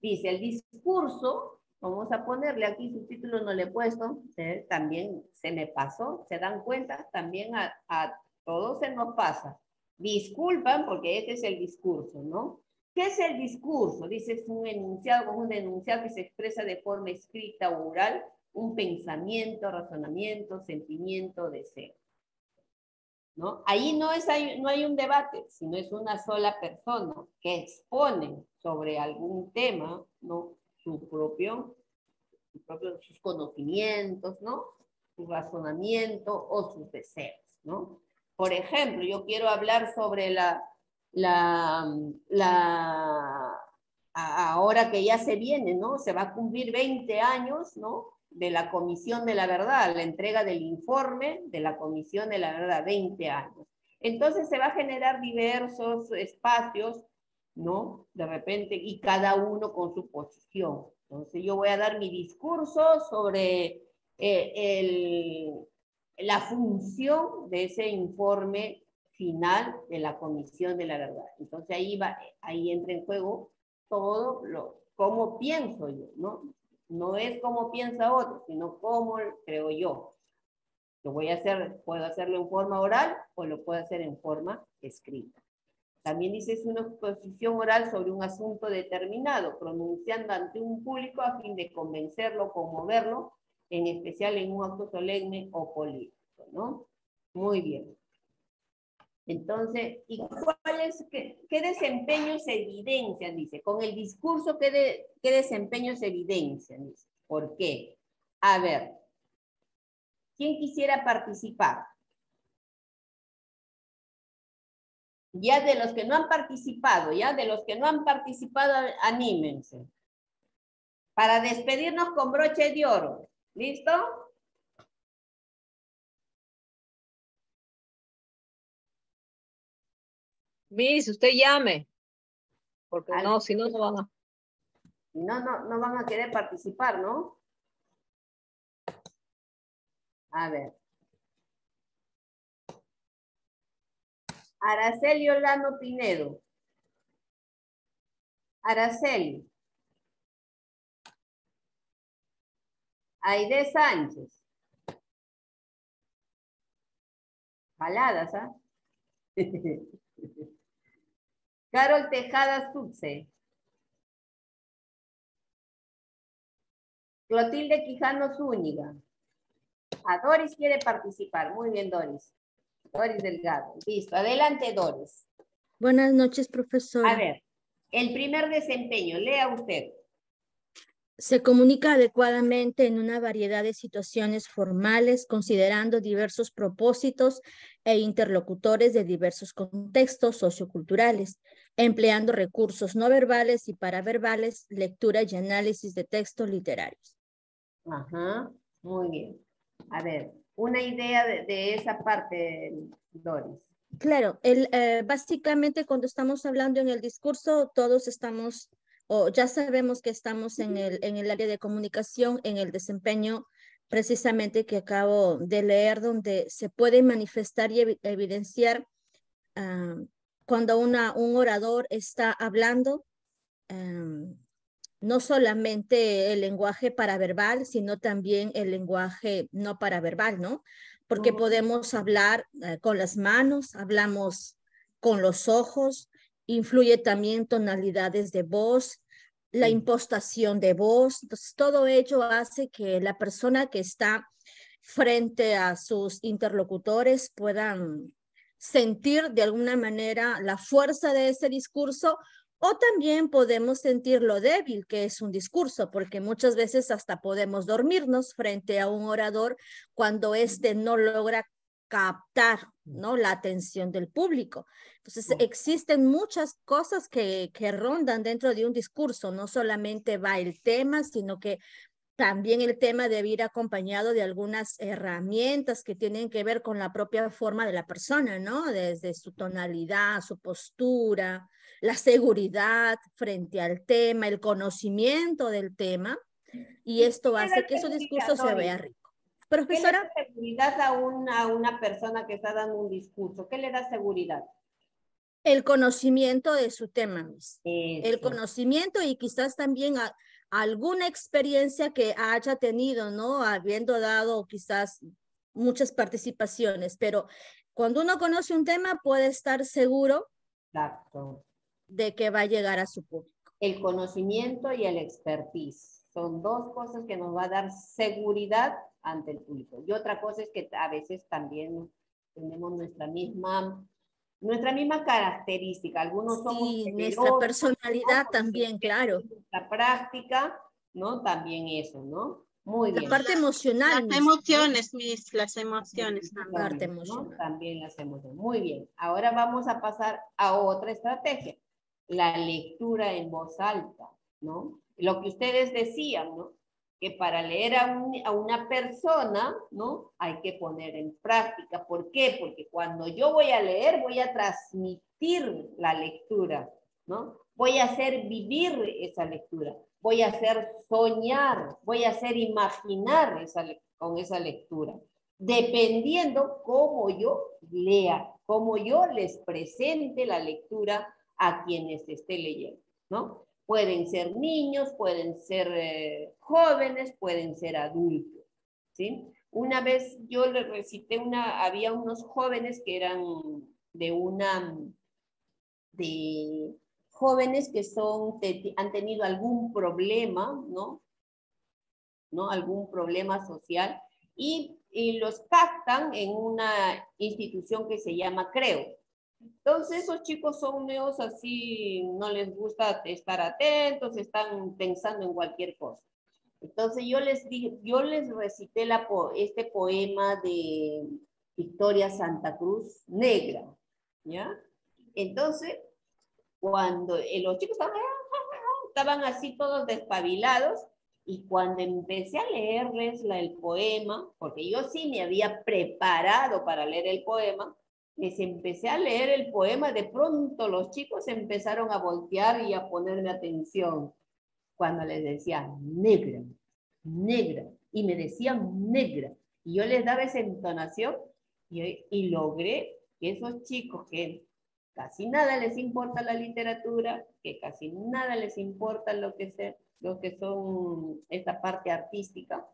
Speaker 1: Dice, el discurso, vamos a ponerle aquí, su título no le he puesto, también se me pasó, ¿se dan cuenta? También a todos se nos pasa. Disculpan porque este es el discurso, ¿no? ¿Qué es el discurso? Dice, es un enunciado, como un enunciado que se expresa de forma escrita o oral, un pensamiento, razonamiento, sentimiento, deseo. ¿No? Ahí no hay un debate, sino es una sola persona que expone sobre algún tema, ¿no?, sus conocimientos, ¿no?, su razonamiento o sus deseos, ¿no? Por ejemplo, yo quiero hablar sobre ahora que ya se viene, ¿no? Se va a cumplir 20 años, ¿no?, de la Comisión de la Verdad, la entrega del informe de la Comisión de la Verdad, 20 años. Entonces se va a generar diversos espacios, ¿no?, de repente, y cada uno con su posición. Entonces yo voy a dar mi discurso sobre la función de ese informe final de la Comisión de la Verdad. Entonces ahí entra en juego todo cómo pienso yo, ¿no? No es cómo piensa otro, sino cómo creo yo. Puedo hacerlo en forma oral o lo puedo hacer en forma escrita. También dice, es una exposición oral sobre un asunto determinado, pronunciando ante un público a fin de convencerlo, conmoverlo, en especial en un acto solemne o político, ¿no? Muy bien. Entonces, ¿y qué desempeños se evidencian? Dice, con el discurso, ¿qué desempeños se evidencian? Dice, ¿por qué? A ver, ¿quién quisiera participar? Ya de los que no han participado, anímense. Para despedirnos con broche de oro. ¿Listo?
Speaker 4: Miss, usted llame. Porque no, si no, no van a...
Speaker 1: No van a querer participar, ¿no? A ver. Araceli Olano Pinedo. Araceli. Aide Sánchez. Baladas, ¿ah? Carol Tejada Subse. Clotilde Quijano Zúñiga. Doris quiere participar. Muy bien, Doris. Doris Delgado. Listo. Adelante, Doris.
Speaker 14: Buenas noches, profesora.
Speaker 1: A ver, el primer desempeño. Lea usted.
Speaker 14: Se comunica adecuadamente en una variedad de situaciones formales, considerando diversos propósitos e interlocutores de diversos contextos socioculturales, empleando recursos no verbales y paraverbales, lectura y análisis de textos literarios.
Speaker 1: Ajá, muy bien. A ver, una idea de esa parte, Doris.
Speaker 14: Claro, básicamente cuando estamos hablando en el discurso, todos estamos, o ya sabemos que estamos en el área de comunicación, en el desempeño precisamente que acabo de leer, donde se puede manifestar y evidenciar cuando un orador está hablando, no solamente el lenguaje paraverbal, sino también el lenguaje no paraverbal, ¿no? Porque podemos hablar con las manos, hablamos con los ojos, influye también tonalidades de voz, la impostación de voz. Entonces, todo ello hace que la persona que está frente a sus interlocutores puedan sentir de alguna manera la fuerza de ese discurso, o también podemos sentir lo débil que es un discurso, porque muchas veces hasta podemos dormirnos frente a un orador cuando éste no logra captar, ¿no?, la atención del público. Entonces, existen muchas cosas que rondan dentro de un discurso. No solamente va el tema, sino que también el tema debe ir acompañado de algunas herramientas que tienen que ver con la propia forma de la persona, ¿no? Desde su tonalidad, su postura, la seguridad frente al tema, el conocimiento del tema, y esto hace que su discurso se vea rico. Profesora.
Speaker 1: ¿Qué le da seguridad a una persona que está dando un discurso? ¿Qué le da seguridad?
Speaker 14: El conocimiento de su tema, Miss. El conocimiento y quizás también alguna experiencia que haya tenido, ¿no? Habiendo dado quizás muchas participaciones, pero cuando uno conoce un tema puede estar seguro de que va a llegar a su público.
Speaker 1: El conocimiento y el expertise son dos cosas que nos va a dar seguridad ante el público. Y otra cosa es que a veces también tenemos nuestra misma característica. Algunos somos
Speaker 14: nuestra personalidad, ¿no? También, claro.
Speaker 1: La práctica, ¿no? También eso, ¿no? Muy bien.
Speaker 14: La parte emocional.
Speaker 6: Las emociones, Miss, las emociones.
Speaker 1: La parte emocional. ¿No? También las emociones. Muy bien. Ahora vamos a pasar a otra estrategia. La lectura en voz alta, ¿no? Lo que ustedes decían, ¿no? Que para leer a una persona, ¿no? Hay que poner en práctica. ¿Por qué? Porque cuando yo voy a leer, voy a transmitir la lectura, ¿no? Voy a hacer vivir esa lectura. Voy a hacer soñar, voy a hacer imaginar con esa lectura. Dependiendo cómo yo lea, cómo yo les presente la lectura a quienes esté leyendo, ¿no? Pueden ser niños, pueden ser jóvenes, pueden ser adultos, ¿sí? Una vez yo le recité había unos jóvenes que eran jóvenes que han tenido algún problema, ¿no? ¿no? Algún problema social y los captan en una institución que se llama CREO. Entonces esos chicos son menos así, no les gusta estar atentos, están pensando en cualquier cosa. Entonces yo les recité este poema de Victoria Santa Cruz, Negra, ¿ya? Entonces, cuando los chicos estaban así todos despabilados, y cuando empecé a leerles el poema, porque yo sí me había preparado para leer el poema, les empecé a leer el poema, de pronto los chicos empezaron a voltear y a ponerme atención cuando les decía negra, negra, y me decían negra, y yo les daba esa entonación y logré que esos chicos que casi nada les importa la literatura, que casi nada les importa lo que son esta parte artística,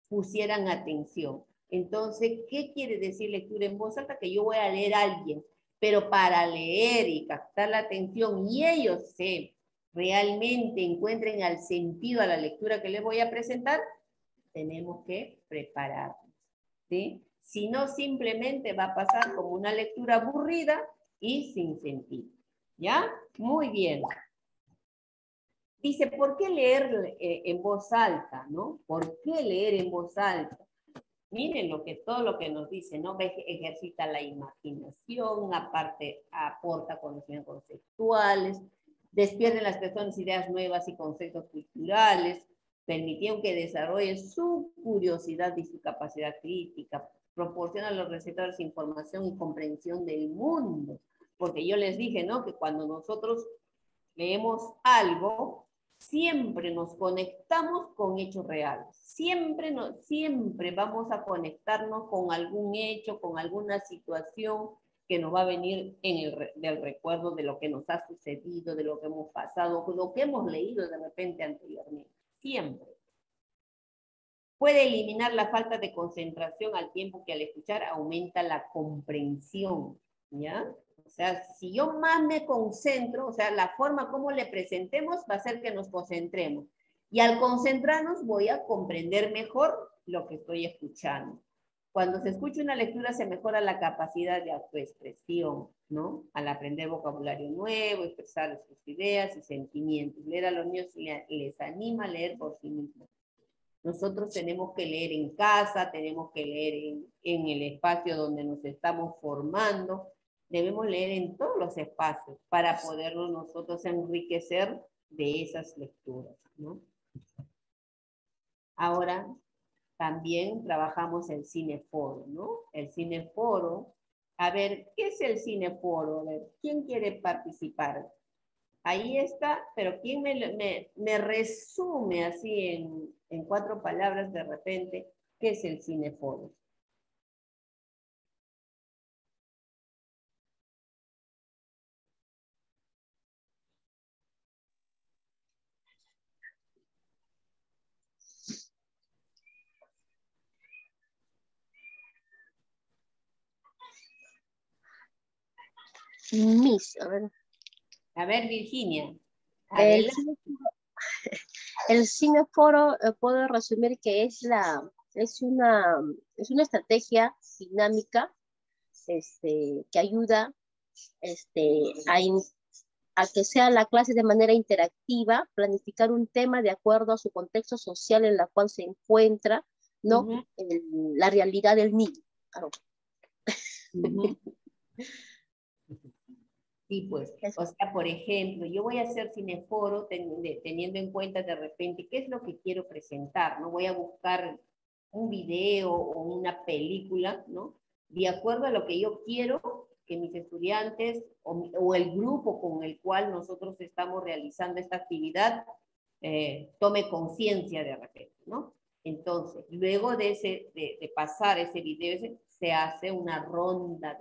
Speaker 1: pusieran atención. Entonces, ¿qué quiere decir lectura en voz alta? Que yo voy a leer a alguien, pero para leer y captar la atención y ellos realmente encuentren al sentido a la lectura que les voy a presentar, tenemos que prepararnos, ¿sí? Si no, simplemente va a pasar como una lectura aburrida y sin sentido, ¿ya? Muy bien. Dice, ¿por qué leer en voz alta, no? ¿Por qué leer en voz alta? Miren todo lo que nos dice, ¿no? Ejercita la imaginación, aparte aporta conocimientos conceptuales, despierta en las personas ideas nuevas y conceptos culturales, permitiendo que desarrolle su curiosidad y su capacidad crítica, proporciona a los receptores información y comprensión del mundo. Porque yo les dije, ¿no? Que cuando nosotros leemos algo, siempre nos conectamos con hechos reales. Siempre vamos a conectarnos con algún hecho, con alguna situación que nos va a venir del recuerdo de lo que nos ha sucedido, de lo que hemos pasado, lo que hemos leído de repente anteriormente. Siempre. Puede eliminar la falta de concentración al tiempo que al escuchar aumenta la comprensión, ¿ya? O sea, si yo más me concentro, o sea, la forma como le presentemos va a hacer que nos concentremos. Y al concentrarnos voy a comprender mejor lo que estoy escuchando. Cuando se escucha una lectura se mejora la capacidad de autoexpresión, ¿no? Al aprender vocabulario nuevo, expresar sus ideas y sentimientos. Leer a los niños les anima a leer por sí mismos. Nosotros tenemos que leer en casa, tenemos que leer en el espacio donde nos estamos formando. Debemos leer en todos los espacios para podernos nosotros enriquecer de esas lecturas, ¿no? Ahora, también trabajamos el cineforo, ¿no? El cineforo, a ver, ¿qué es el cineforo? A ver, ¿quién quiere participar? Ahí está, pero ¿quién me resume así en 4 palabras de repente qué es el cineforo? A ver, Virginia.
Speaker 11: El cineforo puedo resumir que es una estrategia dinámica que ayuda a que sea la clase de manera interactiva, planificar un tema de acuerdo a su contexto social en la cual se encuentra, ¿no? La realidad del niño. Claro.
Speaker 1: Sí, pues, o sea, por ejemplo, yo voy a hacer cineforo teniendo en cuenta de repente qué es lo que quiero presentar, ¿no? Voy a buscar un video o una película, ¿no? De acuerdo a lo que yo quiero que mis estudiantes o el grupo con el cual nosotros estamos realizando esta actividad tome conciencia de repente, ¿no? Entonces, luego de pasar ese video, se hace una ronda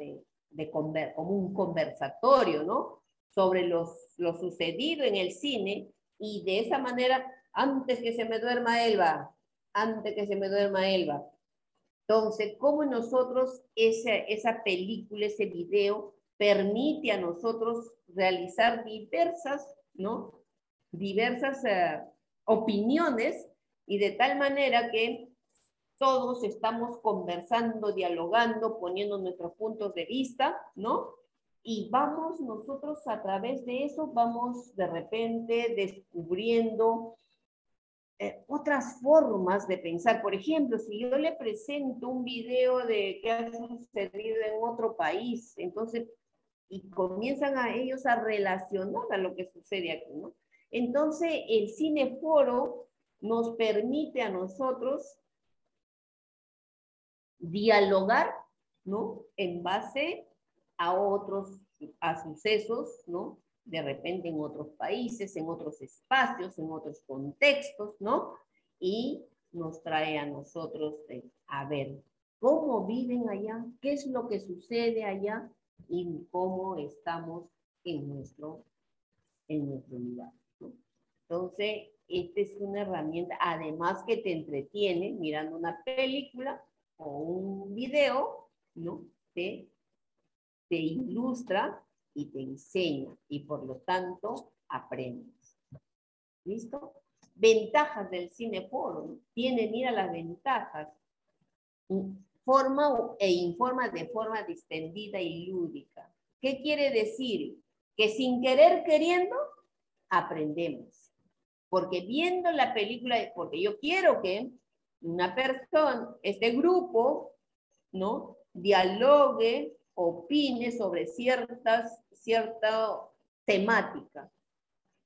Speaker 1: como un conversatorio, ¿no? Sobre lo sucedido en el cine, y de esa manera, antes que se me duerma Elba, entonces, ¿cómo nosotros esa película, ese video, permite a nosotros realizar diversas, ¿no? Diversas opiniones Y de tal manera que todos estamos conversando, dialogando, poniendo nuestros puntos de vista, ¿no? Y vamos nosotros a través de eso, vamos de repente descubriendo otras formas de pensar. Por ejemplo, si yo le presento un video de qué ha sucedido en otro país, entonces, y comienzan a ellos a relacionar a lo que sucede aquí, ¿no? Entonces, el cineforo nos permite a nosotros dialogar, ¿no? En base a a sucesos, ¿no? De repente en otros países, en otros espacios, en otros contextos, ¿no? Y nos trae a nosotros a ver cómo viven allá, qué es lo que sucede allá y cómo estamos en nuestro lugar, ¿no? Entonces, esta es una herramienta, además que te entretiene mirando una película o un video, ¿no? Te ilustra y te enseña y por lo tanto aprendes. ¿Listo? Ventajas del cineforo, ¿no? Mira las ventajas. Forma e informa de forma distendida y lúdica. ¿Qué quiere decir? Que sin querer queriendo aprendemos. Porque viendo la película, porque yo quiero que una persona, este grupo, ¿no? Dialogue, opine sobre cierta temática.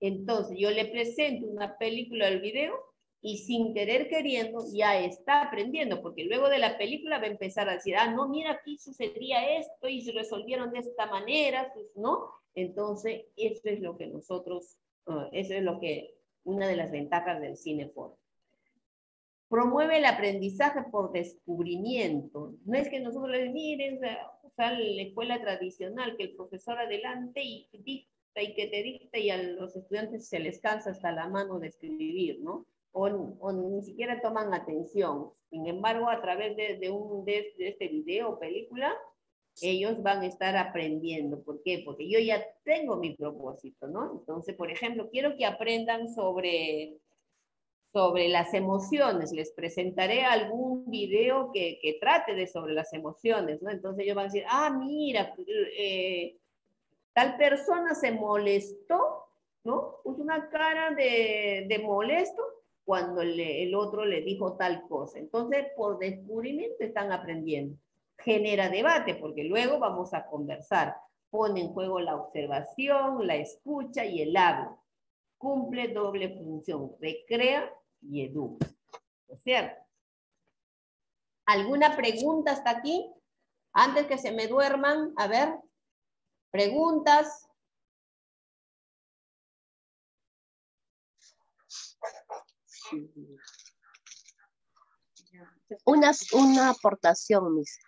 Speaker 1: Entonces, yo le presento una película del video y sin querer queriendo ya está aprendiendo, porque luego de la película va a empezar a decir, no, mira, aquí sucedía esto y se resolvieron de esta manera, ¿no? Entonces, eso es lo que nosotros, una de las ventajas del cineforo. Promueve el aprendizaje por descubrimiento. No es que nosotros les miren, o sea, la escuela tradicional, que el profesor adelante y dicta y que te dicta y a los estudiantes se les cansa hasta la mano de escribir, ¿no? O ni siquiera toman atención. Sin embargo, a través de este video o película, ellos van a estar aprendiendo. ¿Por qué? Porque yo ya tengo mi propósito, ¿no? Entonces, por ejemplo, quiero que aprendan sobre las emociones. Les presentaré algún video que trate sobre las emociones, ¿no? Entonces ellos van a decir, mira, tal persona se molestó, ¿no? Puso una cara de molesto cuando el otro le dijo tal cosa. Entonces, por descubrimiento están aprendiendo. Genera debate, porque luego vamos a conversar. Pone en juego la observación, la escucha y el habla. Cumple doble función, recrea y educa. ¿Es cierto? ¿Alguna pregunta hasta aquí? Antes que se me duerman, a ver, preguntas.
Speaker 11: Una aportación, Miss.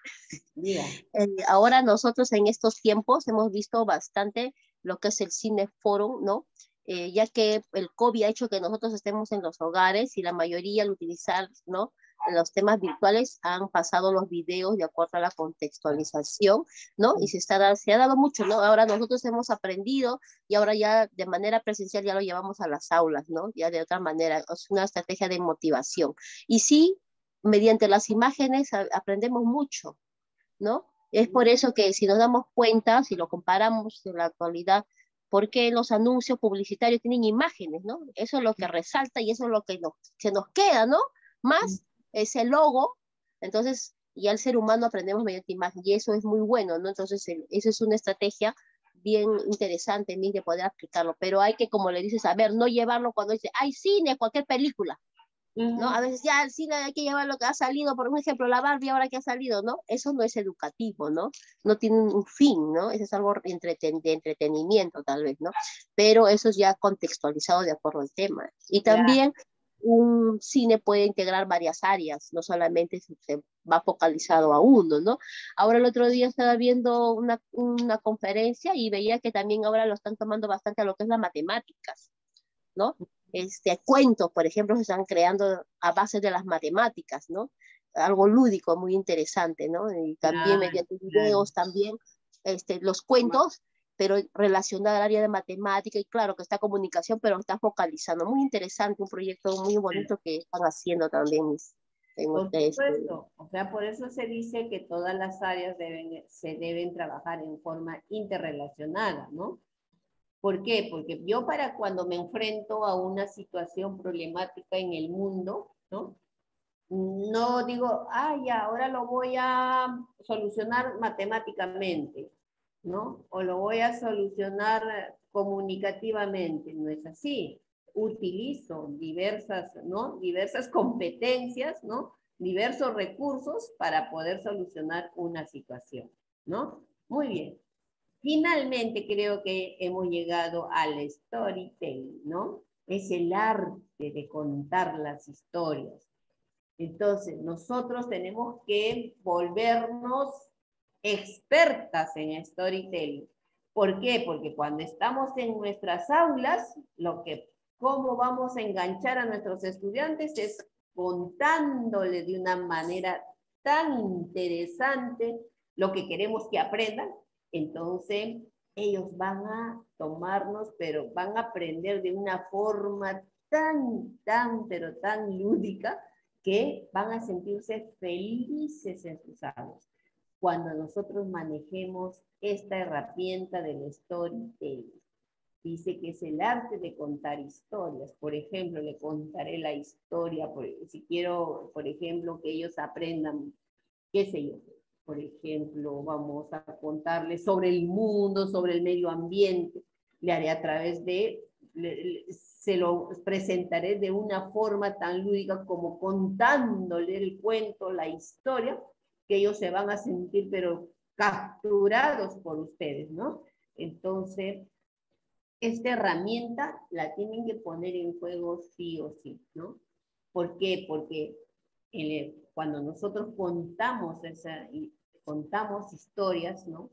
Speaker 11: Ahora nosotros en estos tiempos hemos visto bastante lo que es el cineforo, ¿no? Ya que el COVID ha hecho que nosotros estemos en los hogares y la mayoría al utilizar, ¿no?, los temas virtuales han pasado los videos de acuerdo a la contextualización, ¿no? Y se ha dado mucho, ¿no? Ahora nosotros hemos aprendido y ahora ya de manera presencial ya lo llevamos a las aulas, ¿no? Ya de otra manera, es una estrategia de motivación. Y sí, mediante las imágenes aprendemos mucho, ¿no? Es por eso que si nos damos cuenta, si lo comparamos en la actualidad, porque los anuncios publicitarios tienen imágenes, ¿no? Eso es lo que resalta y eso es lo que se nos queda, ¿no? Más ese logo, entonces ya el ser humano aprendemos mediante imagen y eso es muy bueno, ¿no? Entonces eso es una estrategia bien interesante de poder aplicarlo, pero hay que, como le dices, saber, no llevarlo cuando dice, hay cine, cualquier película, ¿no? A veces ya el cine hay que llevar lo que ha salido, por ejemplo, la Barbie ahora que ha salido, ¿no? Eso no es educativo, ¿no? No tiene un fin, ¿no? Eso es algo de entretenimiento tal vez, ¿no? Pero eso es ya contextualizado de acuerdo al tema. Y también un cine puede integrar varias áreas, no solamente se va focalizado a uno, ¿no? Ahora el otro día estaba viendo una conferencia y veía que también ahora lo están tomando bastante a lo que es las matemáticas, ¿no? Cuentos, por ejemplo, se están creando a base de las matemáticas, ¿no? Algo lúdico, muy interesante, ¿no? Y también mediante videos, también los cuentos pero relacionada al área de matemática, y claro que está comunicación, pero está focalizando. Muy interesante, un proyecto muy bonito que están haciendo también
Speaker 1: Por supuesto, o sea, por eso se dice que todas las áreas se deben trabajar en forma interrelacionada, ¿no? ¿Por qué? Porque yo para cuando me enfrento a una situación problemática en el mundo, ¿no? No digo, ya, ahora lo voy a solucionar matemáticamente, ¿no? O lo voy a solucionar comunicativamente. No es así. Utilizo diversas, ¿no? Diversas competencias, ¿no? Diversos recursos para poder solucionar una situación, ¿no? Muy bien. Finalmente creo que hemos llegado al storytelling, ¿no? Es el arte de contar las historias. Entonces, nosotros tenemos que volvernos expertas en storytelling. ¿Por qué? Porque cuando estamos en nuestras aulas, cómo vamos a enganchar a nuestros estudiantes es contándole de una manera tan interesante lo que queremos que aprendan. Entonces, ellos van a tomarnos, pero van a aprender de una forma pero tan lúdica, que van a sentirse felices en sus aulas. Cuando nosotros manejemos esta herramienta del storytelling, dice que es el arte de contar historias. Por ejemplo, le contaré la historia, si quiero, por ejemplo, que ellos aprendan, qué sé yo, por ejemplo, vamos a contarles sobre el mundo, sobre el medio ambiente, le haré a través de, se lo presentaré de una forma tan lúdica como contándole el cuento, la historia, que ellos se van a sentir pero capturados por ustedes, ¿no? Entonces, esta herramienta la tienen que poner en juego sí o sí, ¿no? ¿Por qué? Porque cuando nosotros contamos historias, ¿no?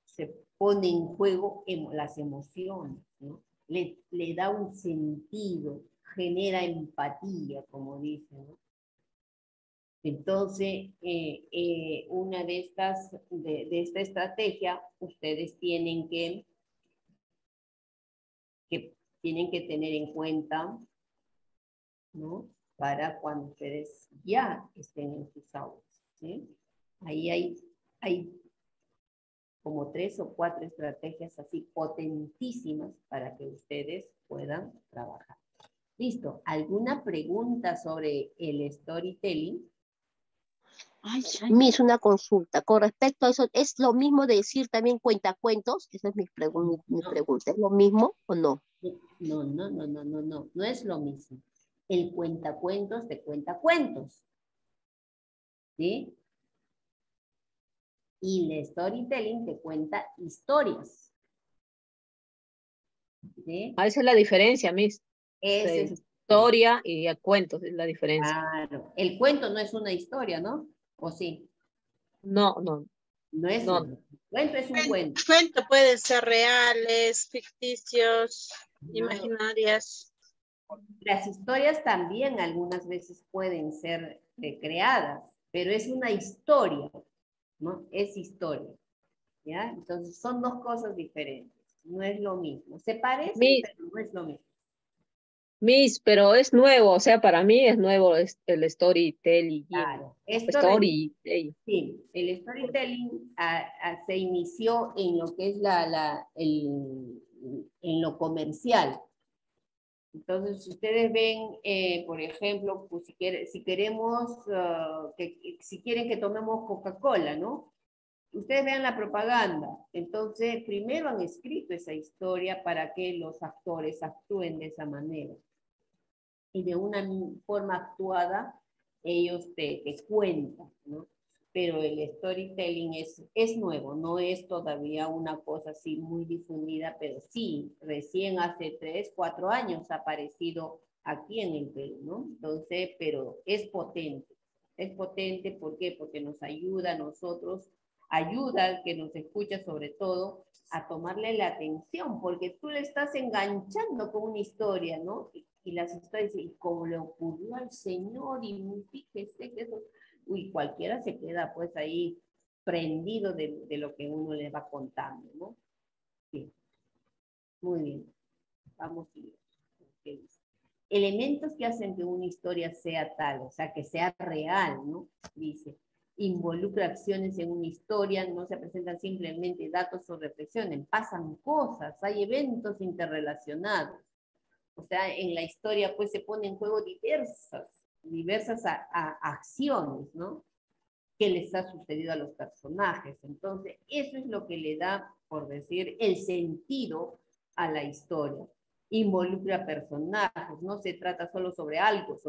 Speaker 1: Se pone en juego las emociones, ¿no? Le da un sentido, genera empatía, como dicen, ¿no? Entonces, una de esta estrategia, ustedes tienen que tener en cuenta, ¿no? Para cuando ustedes ya estén en sus aulas, ¿sí? Ahí hay como 3 o 4 estrategias así potentísimas para que ustedes puedan trabajar. Listo. ¿Alguna pregunta sobre el storytelling?
Speaker 11: Miss, una consulta. Con respecto a eso, ¿es lo mismo de decir también cuentacuentos? Esa es mi pregunta. ¿Es lo mismo o no?
Speaker 1: No. No es lo mismo. El cuentacuentos te cuenta cuentos, ¿sí? Y el storytelling te cuenta historias, ¿sí?
Speaker 4: Esa es la diferencia, Miss.
Speaker 1: Es
Speaker 4: historia y cuentos es la diferencia.
Speaker 1: Claro. El cuento no es una historia, ¿no? ¿O sí?
Speaker 4: No.
Speaker 1: No es un cuento, es un cuento.
Speaker 6: Cuento pueden ser reales, ficticios, imaginarias.
Speaker 1: Las historias también algunas veces pueden ser creadas, pero es una historia, ¿no? Es historia, ¿ya? Entonces son dos cosas diferentes, no es lo mismo. Se parecen, pero no es lo mismo.
Speaker 4: Miss, pero es nuevo, o sea, para mí es nuevo el storytelling.
Speaker 1: Claro. Sí, el storytelling se inició en lo que es en lo comercial. Entonces, si ustedes ven, por ejemplo, pues si queremos, si quieren que tomemos Coca-Cola, ¿no? Ustedes vean la propaganda. Entonces, primero han escrito esa historia para que los actores actúen de esa manera. Y de una forma actuada, ellos te cuentan, ¿no? Pero el storytelling es nuevo, no es todavía una cosa así muy difundida, pero sí, recién hace 3, 4 años ha aparecido aquí en el Perú, ¿no? Entonces, pero es potente. Es potente, ¿por qué? Porque nos ayuda a nosotros, ayuda al que nos escucha sobre todo a tomarle la atención, porque tú le estás enganchando con una historia, ¿no? Y las historias, y como le ocurrió al Señor, y fíjese que eso, uy, cualquiera se queda pues ahí prendido de lo que uno le va contando, ¿no? Sí. Muy bien. Vamos a ver. ¿Qué dice? Elementos que hacen que una historia sea tal, o sea, que sea real, ¿no? Dice, involucra acciones en una historia, no se presentan simplemente datos o reflexiones, pasan cosas, hay eventos interrelacionados. O sea, en la historia pues se ponen en juego diversas acciones, ¿no? Que les ha sucedido a los personajes. Entonces, eso es lo que le da, por decir, el sentido a la historia. Involucra personajes, no se trata solo sobre algo,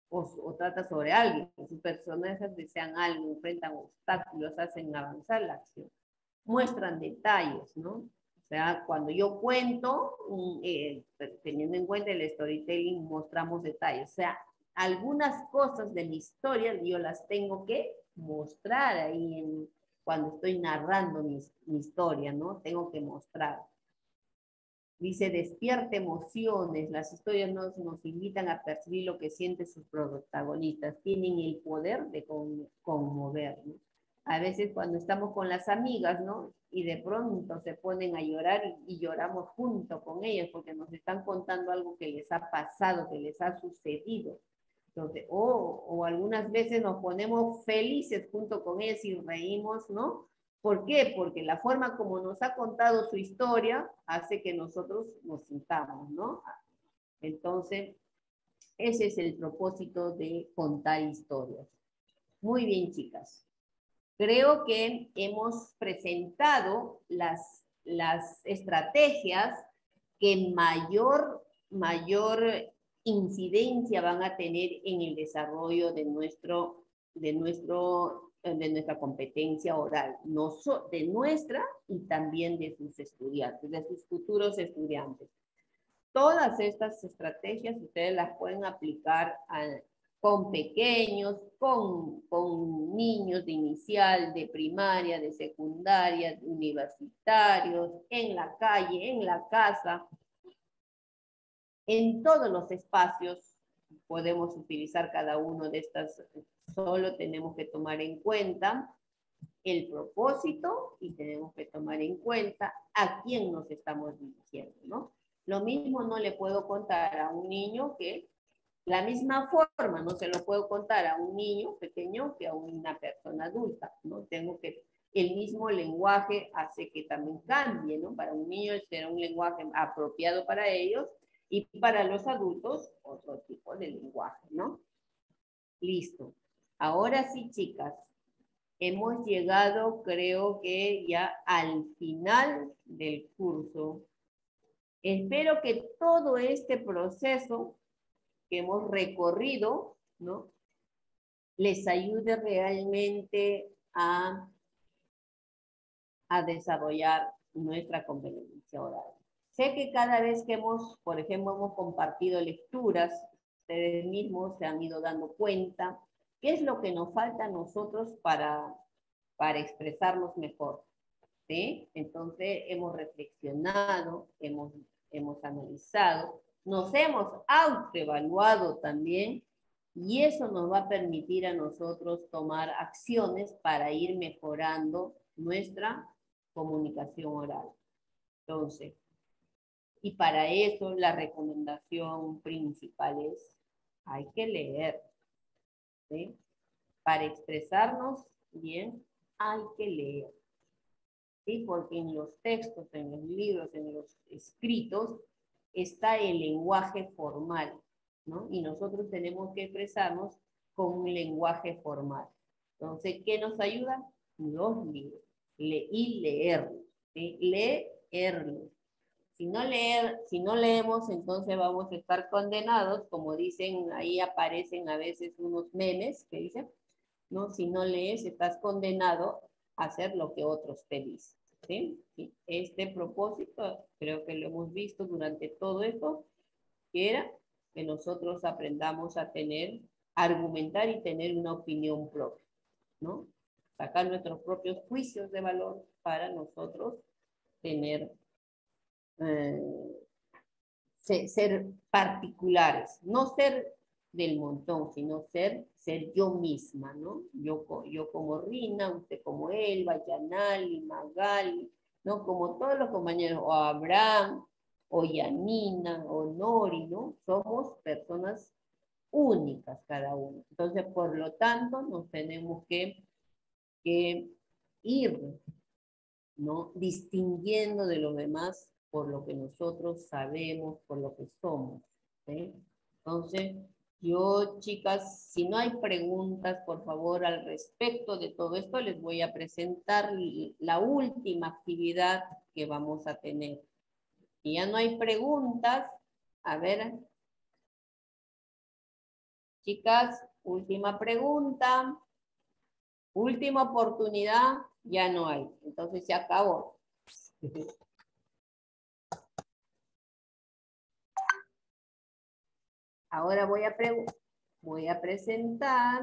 Speaker 1: o trata sobre alguien. Sus personajes desean algo, enfrentan obstáculos, hacen avanzar la acción. Muestran detalles, ¿no? O sea, cuando yo cuento, teniendo en cuenta el storytelling, mostramos detalles. O sea, algunas cosas de mi historia yo las tengo que mostrar ahí cuando estoy narrando mi historia, ¿no? Tengo que mostrar. Dice, despierta emociones. Las historias nos invitan a percibir lo que sienten sus protagonistas. Tienen el poder de conmover, ¿no? A veces cuando estamos con las amigas, ¿no? Y de pronto se ponen a llorar y lloramos junto con ellas porque nos están contando algo que les ha pasado, que les ha sucedido. Entonces, o algunas veces nos ponemos felices junto con ellas y reímos, ¿no? ¿Por qué? Porque la forma como nos ha contado su historia hace que nosotros nos sintamos, ¿no? Entonces, ese es el propósito de contar historias. Muy bien, chicas. Creo que hemos presentado las estrategias que mayor incidencia van a tener en el desarrollo de nuestra competencia oral, de nuestra y también de sus estudiantes, de sus futuros estudiantes. Todas estas estrategias ustedes las pueden aplicar con pequeños, con niños de inicial, de primaria, de secundaria, de universitarios, en la calle, en la casa. En todos los espacios podemos utilizar cada uno de estas. Solo tenemos que tomar en cuenta el propósito y tenemos que tomar en cuenta a quién nos estamos dirigiendo, ¿no? Lo mismo no le puedo contar a un niño que la misma forma, no se lo puedo contar a un niño pequeño que a una persona adulta, ¿no? El mismo lenguaje hace que también cambie, ¿no? Para un niño será un lenguaje apropiado para ellos y para los adultos otro tipo de lenguaje, ¿no? Listo. Ahora sí, chicas, hemos llegado, creo que ya al final del curso. Espero que todo este proceso que hemos recorrido, ¿no? Les ayude realmente a desarrollar nuestra competencia oral. Sé que cada vez que por ejemplo, hemos compartido lecturas, ustedes mismos se han ido dando cuenta qué es lo que nos falta a nosotros para expresarnos mejor, ¿sí? Entonces, hemos reflexionado, hemos analizado, nos hemos autoevaluado también, y eso nos va a permitir a nosotros tomar acciones para ir mejorando nuestra comunicación oral. Entonces, y para eso la recomendación principal es, hay que leer, ¿sí? Para expresarnos bien, hay que leer, ¿sí? Porque en los textos, en los libros, en los escritos, está el lenguaje formal, ¿no? Y nosotros tenemos que expresarnos con un lenguaje formal. Entonces, ¿qué nos ayuda? Los libros. Y leerlos, ¿sí? Leerlos. Si no leemos, entonces vamos a estar condenados, como dicen, ahí aparecen a veces unos memes que dicen, ¿no? Si no lees, estás condenado a hacer lo que otros te dicen, ¿sí? ¿Sí? Este propósito, creo que lo hemos visto durante todo esto, que era que nosotros aprendamos a argumentar y tener una opinión propia, ¿no? Sacar nuestros propios juicios de valor para nosotros tener ser particulares, no ser del montón, sino ser yo misma, ¿no? Yo como Rina, usted como Elba, Yanali, Magali, ¿no? Como todos los compañeros, o Abraham, o Yanina, o Nori, ¿no? Somos personas únicas cada uno. Entonces, por lo tanto, nos tenemos que ir, ¿no? Distinguiendo de los demás por lo que nosotros sabemos, por lo que somos, ¿sí? Entonces, yo, chicas, si no hay preguntas, por favor, al respecto de todo esto, les voy a presentar la última actividad que vamos a tener. Si ya no hay preguntas, a ver. Chicas, última pregunta. Última oportunidad, ya no hay. Entonces se acabó. Ahora voy a presentar.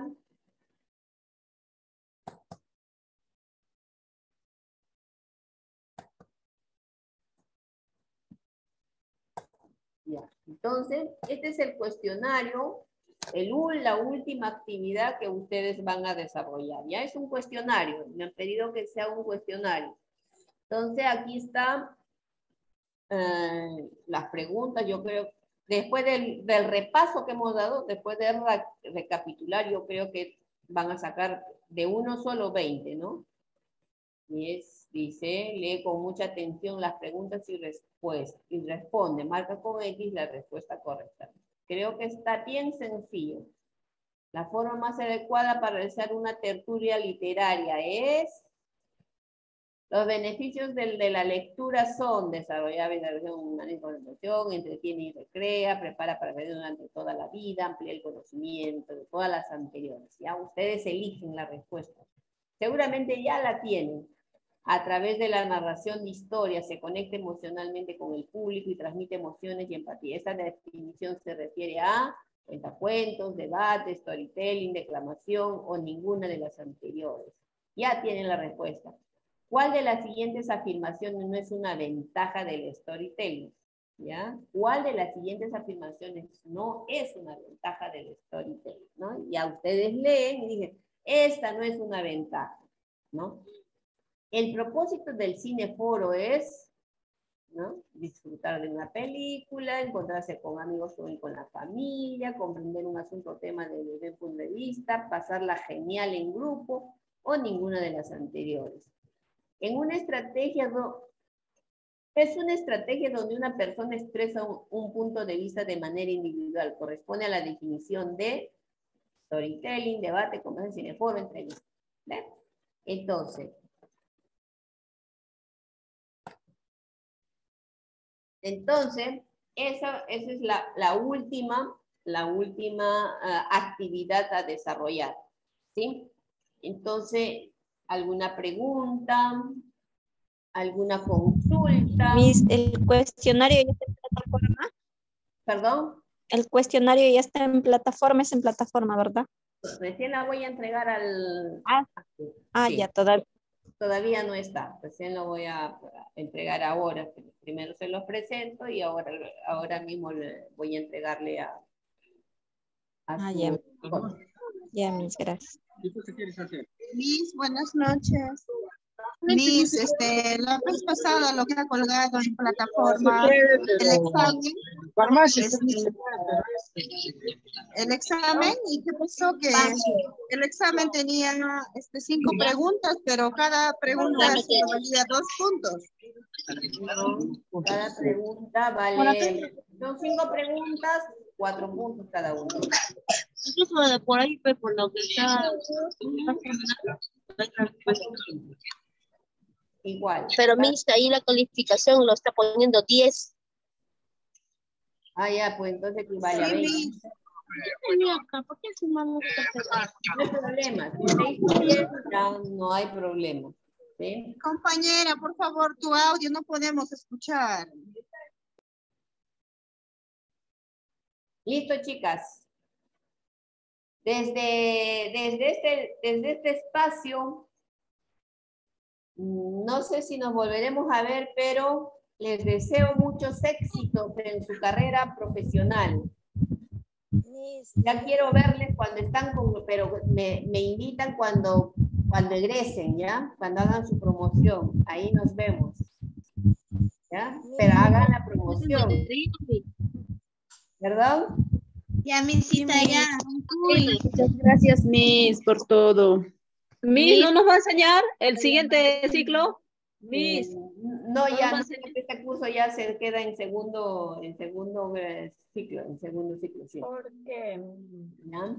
Speaker 1: Ya. Entonces, este es el cuestionario, la última actividad que ustedes van a desarrollar. Ya es un cuestionario, me han pedido que sea un cuestionario. Entonces, aquí están las preguntas, yo creo, después del repaso que hemos dado, después de recapitular, yo creo que van a sacar de uno solo 20, ¿no? Y dice, lee con mucha atención las preguntas y responde, marca con X la respuesta correcta. Creo que está bien sencillo. La forma más adecuada para realizar una tertulia literaria es... Los beneficios de la lectura son desarrollar una información, entretiene y recrea, prepara para ver durante toda la vida, amplía el conocimiento de todas las anteriores. Ya ustedes eligen la respuesta. Seguramente ya la tienen. A través de la narración de historias se conecta emocionalmente con el público y transmite emociones y empatía. Esta definición se refiere a cuentacuentos, debate, storytelling, declamación o ninguna de las anteriores. Ya tienen la respuesta. ¿Cuál de las siguientes afirmaciones no es una ventaja del storytelling? ¿Ya? ¿Cuál de las siguientes afirmaciones no es una ventaja del storytelling? ¿No? Ya ustedes leen y dicen, esta no es una ventaja, ¿no? El propósito del cineforo es, ¿no? Disfrutar de una película, encontrarse con amigos o con la familia, comprender un asunto o tema desde un punto de vista, pasarla genial en grupo o ninguna de las anteriores. Es una estrategia donde una persona expresa un punto de vista de manera individual. Corresponde a la definición de storytelling, debate, conversación, cineforo, entrevista. ¿Ven? Entonces, esa es la última actividad a desarrollar, ¿sí? Entonces, ¿alguna pregunta? ¿Alguna consulta?
Speaker 2: ¿El cuestionario ya está en plataforma?
Speaker 1: ¿Perdón?
Speaker 2: El cuestionario ya está en plataforma, es en plataforma, ¿verdad?
Speaker 1: Recién la voy a entregar al...
Speaker 2: Sí. Ya, todavía.
Speaker 1: Todavía no está, recién lo voy a entregar ahora. Primero se los presento y ahora mismo voy a entregarle a su...
Speaker 2: Ya, mis gracias.
Speaker 6: Miss, buenas noches. Miss, la vez pasada lo que ha colgado en plataforma, el examen, ¿y qué pasó? Que el examen tenía 5 preguntas, pero cada pregunta valía 2 puntos.
Speaker 1: No, cada pregunta vale, son 5 preguntas, 4 puntos cada uno.
Speaker 15: Incluso por ahí, pues, por lo que está...
Speaker 1: Igual.
Speaker 11: Pero Miss, ahí la calificación lo está poniendo 10.
Speaker 1: Ah, ya, pues entonces equivale a 20.
Speaker 15: ¿Por qué su mano está
Speaker 1: no hay problema. Si se hizo bien, ya no hay problema. ¿Sí?
Speaker 6: Compañera, por favor, tu audio no podemos escuchar.
Speaker 1: Listo, chicas. Desde este espacio, no sé si nos volveremos a ver, pero les deseo muchos éxitos en su carrera profesional. Ya quiero verles cuando están con, pero me invitan cuando egresen, ¿ya? Cuando hagan su promoción. Ahí nos vemos. ¿Ya? Pero hagan la promoción. ¿Verdad?
Speaker 10: Ya, misita, ya.
Speaker 16: Muchas gracias, Miss, por todo.
Speaker 4: Miss, ¿no nos va a enseñar el siguiente ciclo? Miss.
Speaker 1: No, ya, no, este curso ya se queda en segundo ciclo, sí.
Speaker 3: ¿Por qué?
Speaker 1: ¿Ya?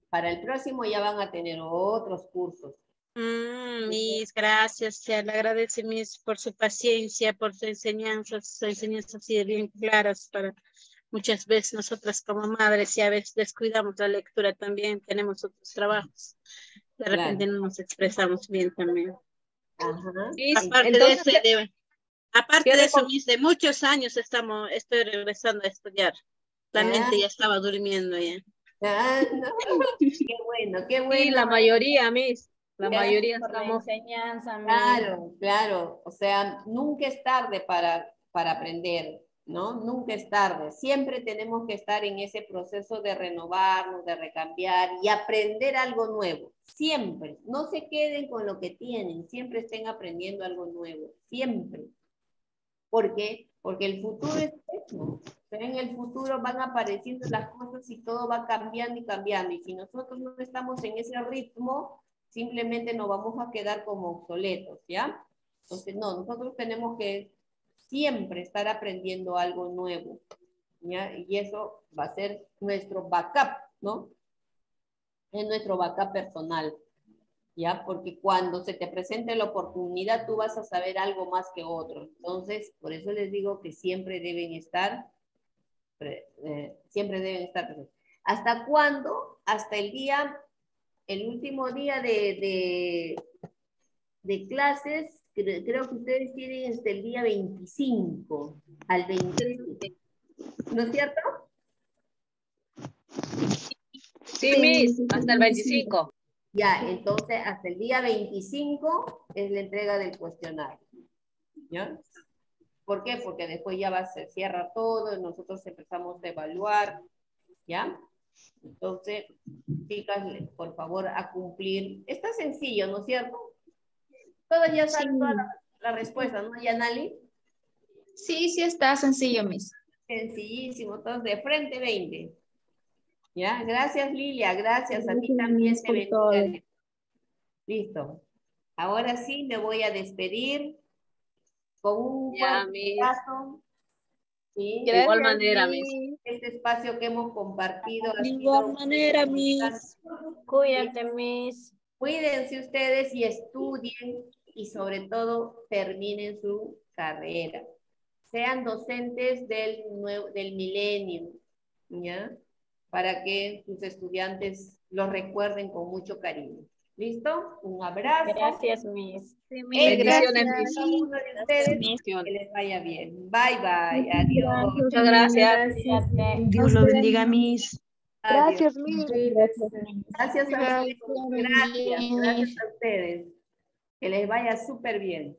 Speaker 1: Para el próximo ya van a tener otros cursos.
Speaker 6: Miss, gracias. Se le agradece, Miss, por su paciencia, por sus enseñanzas así bien claras para muchas veces nosotras como madres y a veces descuidamos la lectura también, tenemos otros trabajos. De repente no nos expresamos bien también.
Speaker 1: Ajá.
Speaker 6: Aparte de eso, Miss, de muchos años estoy regresando a estudiar. La mente ya estaba durmiendo ya.
Speaker 1: Ah, no. Qué bueno, qué bueno.
Speaker 4: Sí, la mayoría, Miss. La mayoría
Speaker 3: por
Speaker 4: estamos.
Speaker 3: la enseñanza,
Speaker 1: Claro, claro. O sea, nunca es tarde para aprender, ¿no? Nunca es tarde. Siempre tenemos que estar en ese proceso de renovarnos, de recambiar y aprender algo nuevo. Siempre. No se queden con lo que tienen. Siempre estén aprendiendo algo nuevo. Siempre. ¿Por qué? Porque el futuro es eso. Pero en el futuro van apareciendo las cosas y todo va cambiando y cambiando. Y si nosotros no estamos en ese ritmo, simplemente nos vamos a quedar como obsoletos, ¿ya? Entonces, no, nosotros tenemos que siempre estar aprendiendo algo nuevo, ¿ya? Y eso va a ser nuestro backup, ¿no? Es nuestro backup personal, ¿ya? Porque cuando se te presente la oportunidad, tú vas a saber algo más que otro. Entonces, por eso les digo que siempre deben estar presentes. ¿Hasta cuándo? Hasta el último día de clases, creo que ustedes tienen hasta el día 25 al 27. ¿No es cierto?
Speaker 4: Sí, Miss, hasta el 25.
Speaker 1: Ya, entonces hasta el día 25 es la entrega del cuestionario. ¿Ya? ¿Por qué? Porque después ya se cierra todo, nosotros empezamos a evaluar, ¿ya? Entonces, chicas, por favor, a cumplir. Está sencillo, ¿no es cierto? Todas ya saben toda la respuesta, ¿no, Yanali?
Speaker 8: Sí, sí está sencillo, Miss.
Speaker 1: Sencillísimo, todos de frente 20. ¿Ya? Gracias, Lilia, gracias. A ti también te bendiga. Listo. Ahora sí me voy a despedir con un fuerte abrazo. ¿Sí?
Speaker 4: De igual manera, Miss.
Speaker 1: Este espacio que hemos compartido.
Speaker 7: De igual manera, Miss.
Speaker 3: Cuídate, Miss.
Speaker 1: Cuídense ustedes y estudien y sobre todo terminen su carrera. Sean docentes del milenio, ¿ya? Para que sus estudiantes los recuerden con mucho cariño. ¿Listo? Un abrazo.
Speaker 3: Gracias, Miss.
Speaker 1: Sí,
Speaker 4: bendiciones,
Speaker 1: Miss. A uno de ustedes, que les vaya bien. Bye, bye. Adiós.
Speaker 4: Muchas gracias.
Speaker 16: Dios lo bendiga, Miss.
Speaker 1: Adiós.
Speaker 7: Gracias, Miss.
Speaker 1: Gracias a ustedes. Gracias a ustedes. Que les vaya súper bien.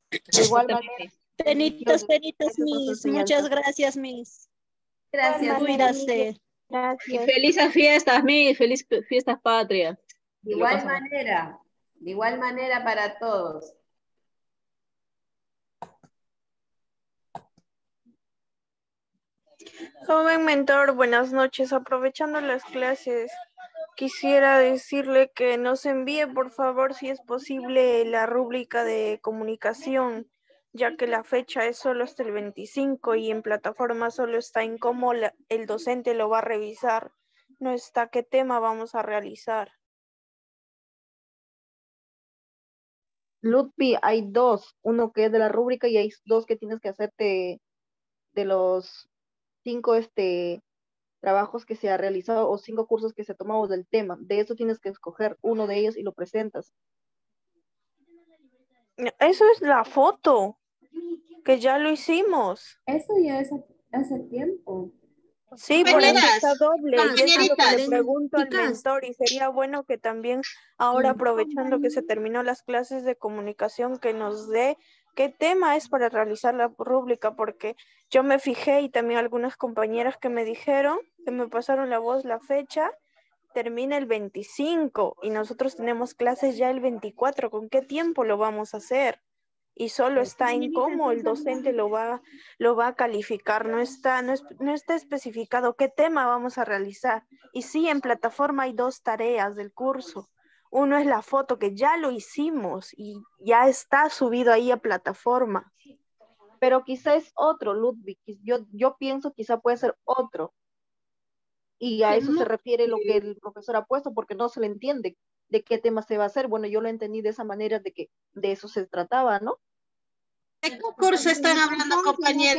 Speaker 7: De igual manera. Penitas, Miss. Muchas gracias, Miss.
Speaker 1: Gracias.
Speaker 7: Cuídase.
Speaker 4: Y felices fiestas, Miss. Feliz fiestas patrias.
Speaker 1: De igual manera para todos.
Speaker 17: Joven mentor, buenas noches. Aprovechando las clases, quisiera decirle que nos envíe, por favor, si es posible, la rúbrica de comunicación, ya que la fecha es solo hasta el 25 y en plataforma solo está en cómo el docente lo va a revisar. No está qué tema vamos a realizar.
Speaker 18: Lutfi, hay dos, uno que es de la rúbrica y hay dos que tienes que hacerte de los 5 trabajos que se ha realizado o 5 cursos que se ha tomado del tema. De eso tienes que escoger uno de ellos y lo presentas.
Speaker 17: Eso es la foto, que ya lo hicimos.
Speaker 5: Eso ya es hace tiempo.
Speaker 17: Sí, por eso está doble. Y eso es lo que le
Speaker 14: Compañeritas,
Speaker 17: pregunto al
Speaker 14: chicas.
Speaker 17: mentor. Y sería bueno que también ahora, aprovechando que se terminó las clases de comunicación, que nos dé qué tema es para realizar la rúbrica, porque yo me fijé y también algunas compañeras que me dijeron, que me pasaron la voz, la fecha, termina el 25 y nosotros tenemos clases ya el 24. ¿Con qué tiempo lo vamos a hacer? Y solo está en cómo el docente lo va a calificar, no está especificado qué tema vamos a realizar. Y sí, en plataforma hay 2 tareas del curso. Uno es la foto, que ya lo hicimos y ya está subido ahí a plataforma.
Speaker 18: Pero quizá es otro, Ludwig. Yo pienso quizá puede ser otro. Y a eso se refiere lo que el profesor ha puesto, porque no se le entiende de qué tema se va a hacer. Bueno, yo lo entendí de esa manera, de que de eso se trataba, ¿no?
Speaker 6: ¿De qué curso están hablando, compañera?